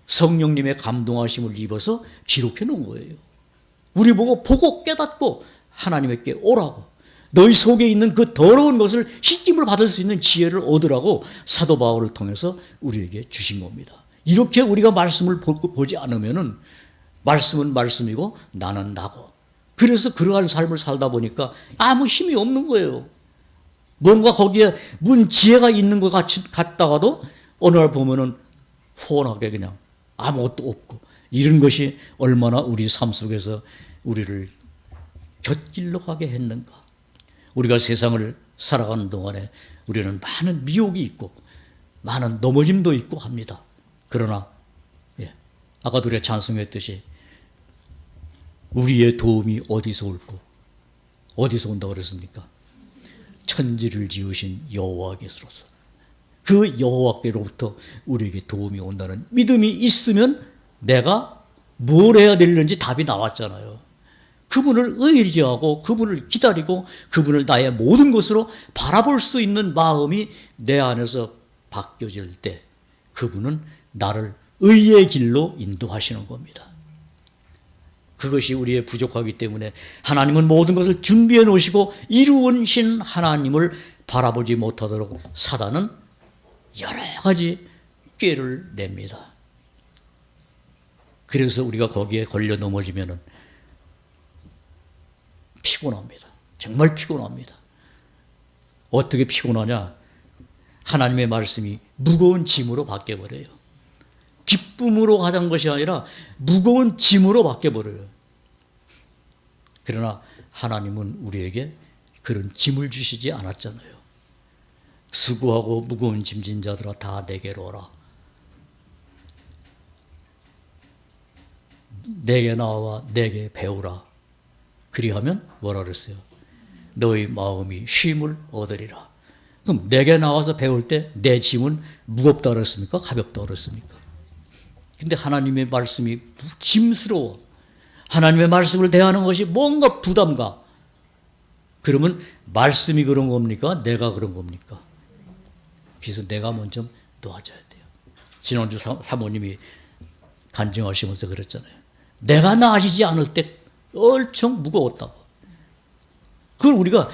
성령님의 감동하심을 입어서 기록해 놓은 거예요. 우리 보고 깨닫고 하나님께 오라고. 너희 속에 있는 그 더러운 것을 씻김을 받을 수 있는 지혜를 얻으라고 사도 바울을 통해서 우리에게 주신 겁니다. 이렇게 우리가 말씀을 보지 않으면은 말씀은 말씀이고 나는 나고. 그래서 그러한 삶을 살다 보니까 아무 힘이 없는 거예요. 뭔가 거기에 문 지혜가 있는 것 같다가도 어느 날 보면은 후원하게 그냥 아무것도 없고 이런 것이 얼마나 우리 삶 속에서 우리를 곁길로 가게 했는가. 우리가 세상을 살아가는 동안에 우리는 많은 미혹이 있고 많은 넘어짐도 있고 합니다. 그러나 아까도 우리가 찬송했듯이 우리의 도움이 어디서 올고 어디서 온다고 그랬습니까? 천지를 지으신 여호와께로서 그 여호와께로부터 우리에게 도움이 온다는 믿음이 있으면 내가 뭘 해야 되는지 답이 나왔잖아요. 그분을 의지하고 그분을 기다리고 그분을 나의 모든 것으로 바라볼 수 있는 마음이 내 안에서 바뀌어질 때 그분은 나를 의의 길로 인도하시는 겁니다. 그것이 우리의 부족하기 때문에 하나님은 모든 것을 준비해 놓으시고 이루신 하나님을 바라보지 못하도록 사단은 여러 가지 꾀를 냅니다. 그래서 우리가 거기에 걸려 넘어지면은 피곤합니다. 정말 피곤합니다. 어떻게 피곤하냐? 하나님의 말씀이 무거운 짐으로 바뀌어버려요. 기쁨으로 가는 것이 아니라 무거운 짐으로 바뀌어버려요. 그러나 하나님은 우리에게 그런 짐을 주시지 않았잖아요. 수고하고 무거운 짐진 자들아 다 내게로 오라. 내게 나와 내게 배우라. 그리하면 뭐라 그랬어요? 너희 마음이 쉼을 얻으리라. 그럼 내게 나와서 배울 때 내 짐은 무겁다 그랬습니까? 가볍다 그랬습니까? 근데 하나님의 말씀이 짐스러워. 하나님의 말씀을 대하는 것이 뭔가 부담가. 그러면 말씀이 그런 겁니까? 내가 그런 겁니까? 그래서 내가 먼저 도와줘야 돼요. 지난주 사모님이 간증하시면서 그랬잖아요. 내가 나아지지 않을 때 얼청 무거웠다고. 그걸 우리가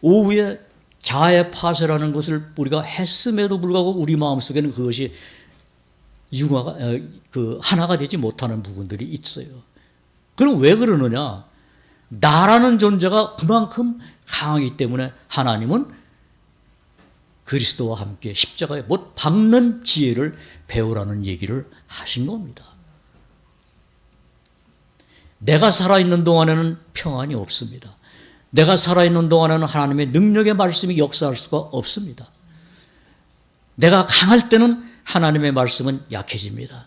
오후에 자아의 파쇄라는 것을 우리가 했음에도 불구하고 우리 마음속에는 그것이 하나가 되지 못하는 부분들이 있어요. 그럼 왜 그러느냐? 나라는 존재가 그만큼 강하기 때문에 하나님은 그리스도와 함께 십자가에 못 박는 지혜를 배우라는 얘기를 하신 겁니다. 내가 살아있는 동안에는 평안이 없습니다. 내가 살아있는 동안에는 하나님의 능력의 말씀이 역사할 수가 없습니다. 내가 강할 때는 하나님의 말씀은 약해집니다.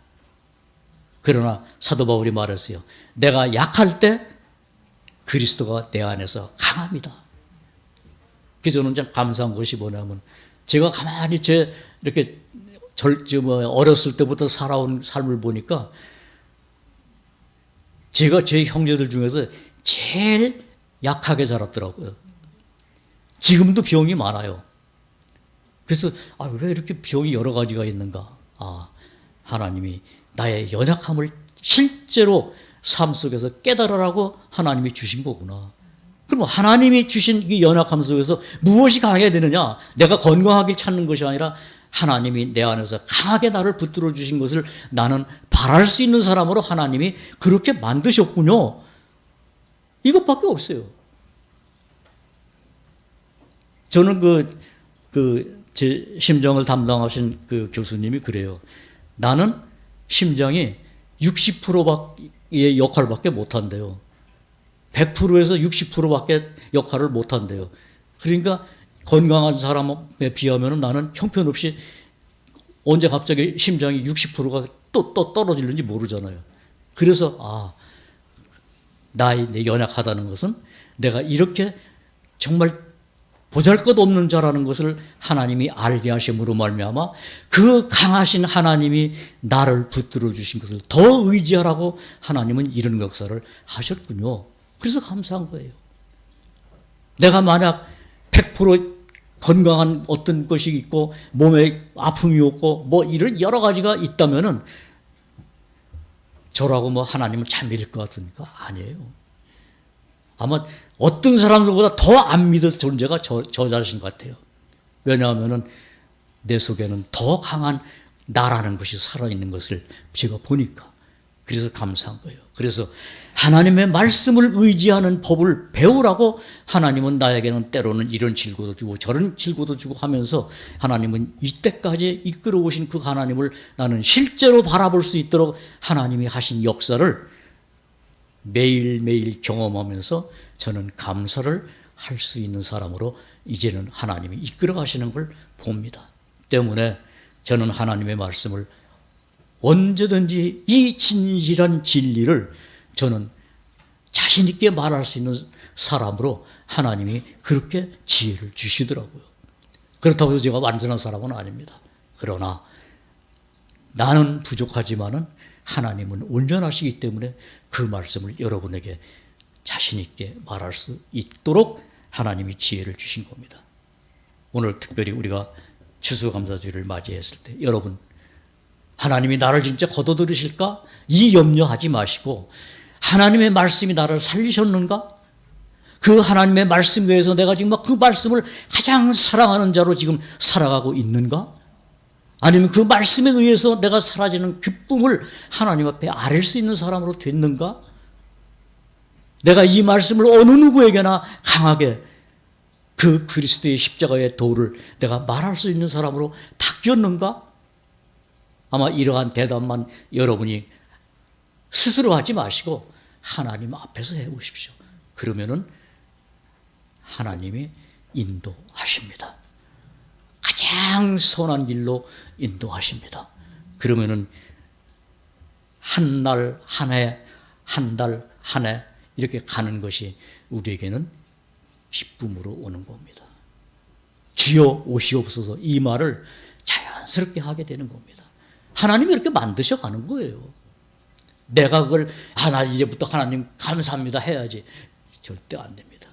그러나 사도 바울이 말했어요. 내가 약할 때 그리스도가 내 안에서 강합니다. 그래서 저는 참 감사한 것이 뭐냐면 제가 가만히 이렇게 어렸을 때부터 살아온 삶을 보니까 제가 제 형제들 중에서 제일 약하게 자랐더라고요. 지금도 병이 많아요. 그래서 왜 이렇게 병이 여러 가지가 있는가? 하나님이 나의 연약함을 실제로 삶 속에서 깨달으라고 하나님이 주신 거구나. 그럼 하나님이 주신 이 연약함 속에서 무엇이 강해야 되느냐? 내가 건강하길 찾는 것이 아니라 하나님이 내 안에서 강하게 나를 붙들어 주신 것을 나는 바랄 수 있는 사람으로 하나님이 그렇게 만드셨군요. 이것밖에 없어요. 저는 제 심정을 담당하신 그 교수님이 그래요. 나는 심장이 60%의 역할밖에 못한대요. 100%에서 60%밖에 역할을 못한대요. 그러니까 건강한 사람에 비하면 나는 형편없이 언제 갑자기 심장이 60%가 또 떨어지는지 모르잖아요. 그래서 내 연약하다는 것은 내가 이렇게 정말 보잘것없는 자라는 것을 하나님이 알게 하심으로 말미암아 그 강하신 하나님이 나를 붙들어 주신 것을 더 의지하라고 하나님은 이런 역사를 하셨군요. 그래서 감사한 거예요. 내가 만약 100% 건강한 어떤 것이 있고 몸에 아픔이 없고 이런 여러 가지가 있다면은 저라고 하나님을 잘 믿을 것 같습니까? 아니에요. 아마 어떤 사람들보다 더 안 믿을 존재가 저 자신 같아요. 왜냐하면 내 속에는 더 강한 나라는 것이 살아있는 것을 제가 보니까. 그래서 감사한 거예요. 그래서 하나님의 말씀을 의지하는 법을 배우라고 하나님은 나에게는 때로는 이런 질고도 주고 저런 질고도 주고 하면서 하나님은 이때까지 이끌어 오신 그 하나님을 나는 실제로 바라볼 수 있도록 하나님이 하신 역사를 매일매일 경험하면서 저는 감사를 할 수 있는 사람으로 이제는 하나님이 이끌어 가시는 걸 봅니다. 때문에 저는 하나님의 말씀을 언제든지 이 진실한 진리를 저는 자신 있게 말할 수 있는 사람으로 하나님이 그렇게 지혜를 주시더라고요. 그렇다고 해서 제가 완전한 사람은 아닙니다. 그러나 나는 부족하지만은 하나님은 온전하시기 때문에 그 말씀을 여러분에게 자신 있게 말할 수 있도록 하나님이 지혜를 주신 겁니다. 오늘 특별히 우리가 추수감사주일을 맞이했을 때 여러분 하나님이 나를 진짜 거둬들이실까? 이 염려하지 마시고 하나님의 말씀이 나를 살리셨는가? 그 하나님의 말씀 외에서 내가 지금 그 말씀을 가장 사랑하는 자로 지금 살아가고 있는가? 아니면 그 말씀에 의해서 내가 사라지는 기쁨을 하나님 앞에 아릴 수 있는 사람으로 됐는가? 내가 이 말씀을 어느 누구에게나 강하게 그 그리스도의 십자가의 도를 내가 말할 수 있는 사람으로 바뀌었는가? 아마 이러한 대답만 여러분이 스스로 하지 마시고 하나님 앞에서 해보십시오. 그러면은 하나님이 인도하십니다. 가장 선한 길로 인도하십니다. 그러면은 한 날 한 해, 한 달 한 해 이렇게 가는 것이 우리에게는 기쁨으로 오는 겁니다. 주여 오시옵소서 이 말을 자연스럽게 하게 되는 겁니다. 하나님이 이렇게 만드셔 가는 거예요. 내가 그걸 나 이제부터 하나님 감사합니다 해야지. 절대 안 됩니다.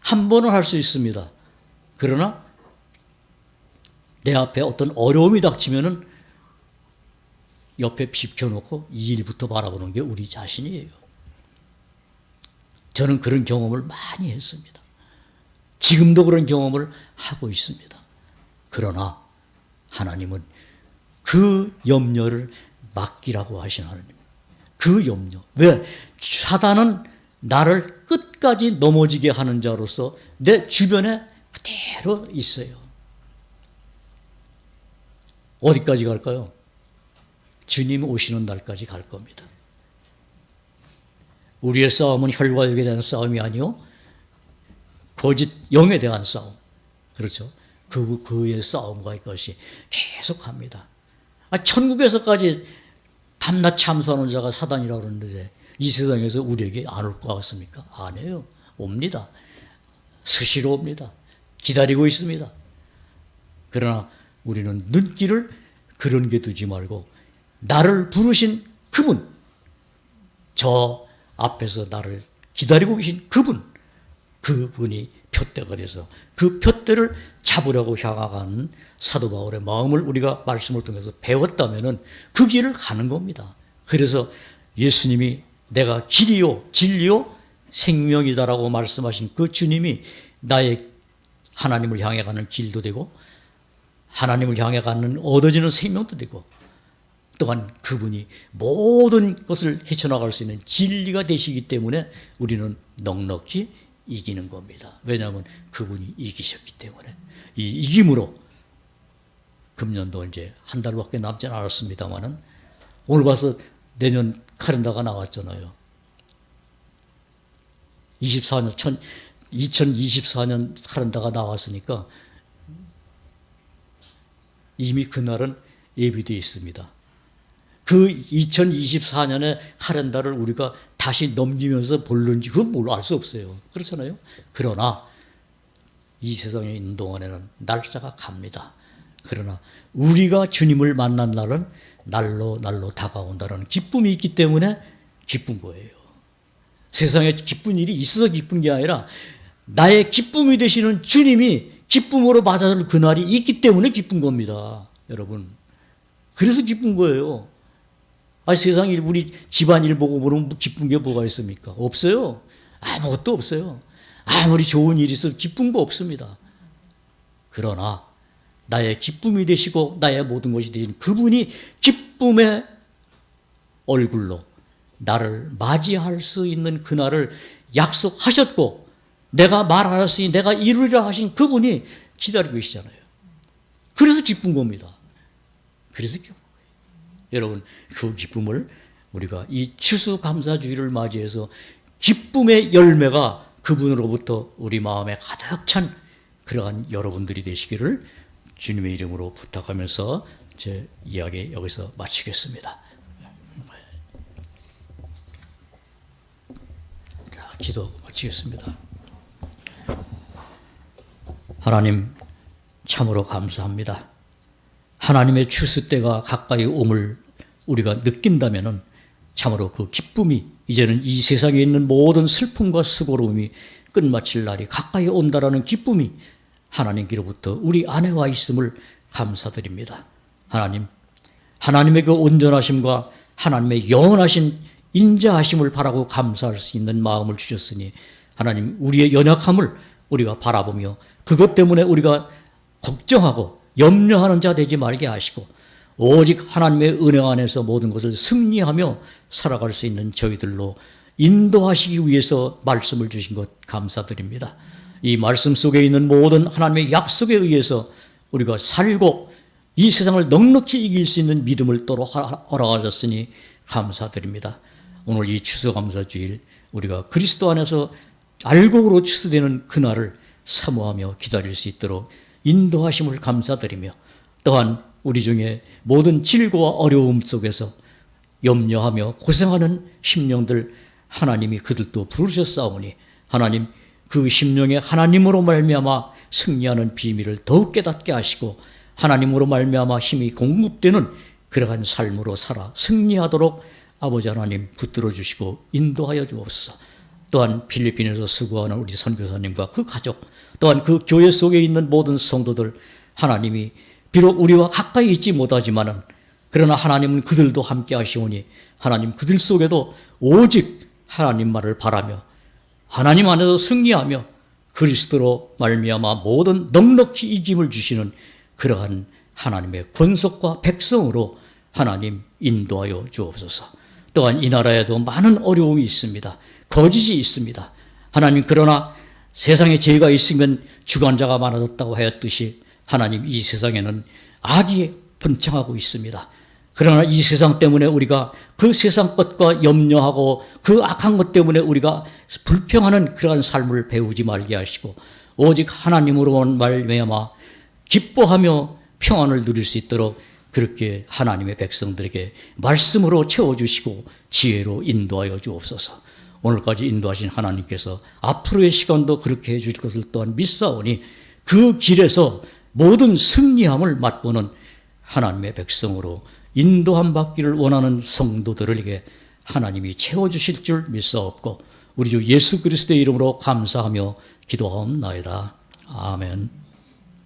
한 번은 할 수 있습니다. 그러나 내 앞에 어떤 어려움이 닥치면은 옆에 비켜놓고 이 일부터 바라보는 게 우리 자신이에요. 저는 그런 경험을 많이 했습니다. 지금도 그런 경험을 하고 있습니다. 그러나 하나님은 그 염려를 맡기라고 하신 하나님. 그 염려. 왜? 사단은 나를 끝까지 넘어지게 하는 자로서 내 주변에 그대로 있어요. 어디까지 갈까요? 주님 오시는 날까지 갈 겁니다. 우리의 싸움은 혈과 육에 대한 싸움이 아니요 거짓 영에 대한 싸움. 그렇죠? 그의 싸움과 이것이 계속합니다. 천국에서까지 밤낮 참선하는 자가 사단이라고 그러는데 이 세상에서 우리에게 안 올 것 같습니까? 아니에요. 옵니다. 수시로 옵니다. 기다리고 있습니다. 그러나 우리는 눈길을 그런 게 두지 말고 나를 부르신 그분, 저 앞에서 나를 기다리고 계신 그분이 표대가 돼서 그 표대를 잡으려고 향하는 사도 바울의 마음을 우리가 말씀을 통해서 배웠다면 그 길을 가는 겁니다. 그래서 예수님이 내가 길이요 진리요 생명이다라고 말씀하신 그 주님이 나의 하나님을 향해 가는 길도 되고 하나님을 향해 가는 얻어지는 생명도 되고 또한 그분이 모든 것을 헤쳐나갈 수 있는 진리가 되시기 때문에 우리는 넉넉히 이기는 겁니다. 왜냐하면 그분이 이기셨기 때문에. 이 이김으로 금년도 이제 한 달밖에 남지 않았습니다만은 오늘 봐서 내년 카렌더가 나왔잖아요. 2024년 카렌더가 나왔으니까 이미 그날은 예비되어 있습니다. 그 2024년의 카렌더를 우리가 다시 넘기면서 볼는지 그건 뭘 알 수 없어요. 그렇잖아요. 그러나 이 세상에 있는 동안에는 날짜가 갑니다. 그러나 우리가 주님을 만난 날은 날로 다가온다는 기쁨이 있기 때문에 기쁜 거예요. 세상에 기쁜 일이 있어서 기쁜 게 아니라 나의 기쁨이 되시는 주님이 기쁨으로 맞아줄 그날이 있기 때문에 기쁜 겁니다. 여러분. 그래서 기쁜 거예요. 세상에 우리 집안일 보고 보면 기쁜 게 뭐가 있습니까? 없어요. 아무것도 없어요. 아무리 좋은 일이 있어도 기쁜 거 없습니다. 그러나 나의 기쁨이 되시고 나의 모든 것이 되신 그분이 기쁨의 얼굴로 나를 맞이할 수 있는 그날을 약속하셨고 내가 말하였으니 내가 이루리라 하신 그분이 기다리고 계시잖아요. 그래서 기쁜 겁니다. 그래서 기쁜 거예요. 여러분 그 기쁨을 우리가 이 추수감사주의를 맞이해서 기쁨의 열매가 그분으로부터 우리 마음에 가득 찬 그러한 여러분들이 되시기를 주님의 이름으로 부탁하면서 제 이야기 여기서 마치겠습니다. 자, 기도 마치겠습니다. 하나님 참으로 감사합니다. 하나님의 추수 때가 가까이 옴을 우리가 느낀다면 참으로 그 기쁨이 이제는 이 세상에 있는 모든 슬픔과 수고로움이 끝마칠 날이 가까이 온다라는 기쁨이 하나님께로부터 우리 안에 와 있음을 감사드립니다. 하나님, 하나님의 그 온전하심과 하나님의 영원하신 인자하심을 바라고 감사할 수 있는 마음을 주셨으니 하나님 우리의 연약함을 우리가 바라보며 그것 때문에 우리가 걱정하고 염려하는 자 되지 말게 하시고 오직 하나님의 은혜 안에서 모든 것을 승리하며 살아갈 수 있는 저희들로 인도하시기 위해서 말씀을 주신 것 감사드립니다. 이 말씀 속에 있는 모든 하나님의 약속에 의해서 우리가 살고 이 세상을 넉넉히 이길 수 있는 믿음을 또로 허락하셨으니 감사드립니다. 오늘 이 추수감사주일 우리가 그리스도 안에서 알곡으로 추수되는 그날을 사모하며 기다릴 수 있도록 인도하심을 감사드리며 또한 우리 중에 모든 질고와 어려움 속에서 염려하며 고생하는 심령들 하나님이 그들도 부르셨사오니 하나님 그 심령에 하나님으로 말미암아 승리하는 비밀을 더욱 깨닫게 하시고 하나님으로 말미암아 힘이 공급되는 그러한 삶으로 살아 승리하도록 아버지 하나님 붙들어 주시고 인도하여 주옵소서. 또한 필리핀에서 수고하는 우리 선교사님과 그 가족 또한 그 교회 속에 있는 모든 성도들 하나님이 비록 우리와 가까이 있지 못하지만은 그러나 하나님은 그들도 함께 하시오니 하나님 그들 속에도 오직 하나님 말을 바라며 하나님 안에서 승리하며 그리스도로 말미암아 모든 넉넉히 이김을 주시는 그러한 하나님의 권속과 백성으로 하나님 인도하여 주옵소서. 또한 이 나라에도 많은 어려움이 있습니다. 거짓이 있습니다. 하나님 그러나 세상에 죄가 있으면 주관자가 많아졌다고 하였듯이 하나님 이 세상에는 악이 번창하고 있습니다. 그러나 이 세상 때문에 우리가 그 세상 것과 염려하고 그 악한 것 때문에 우리가 불평하는 그러한 삶을 배우지 말게 하시고 오직 하나님으로만 말미암아 기뻐하며 평안을 누릴 수 있도록 그렇게 하나님의 백성들에게 말씀으로 채워주시고 지혜로 인도하여 주옵소서. 오늘까지 인도하신 하나님께서 앞으로의 시간도 그렇게 해주실 것을 또한 믿사오니 그 길에서 모든 승리함을 맛보는 하나님의 백성으로 인도함 받기를 원하는 성도들에게 하나님이 채워주실 줄 믿사옵고 우리 주 예수 그리스도의 이름으로 감사하며 기도하옵나이다. 아멘.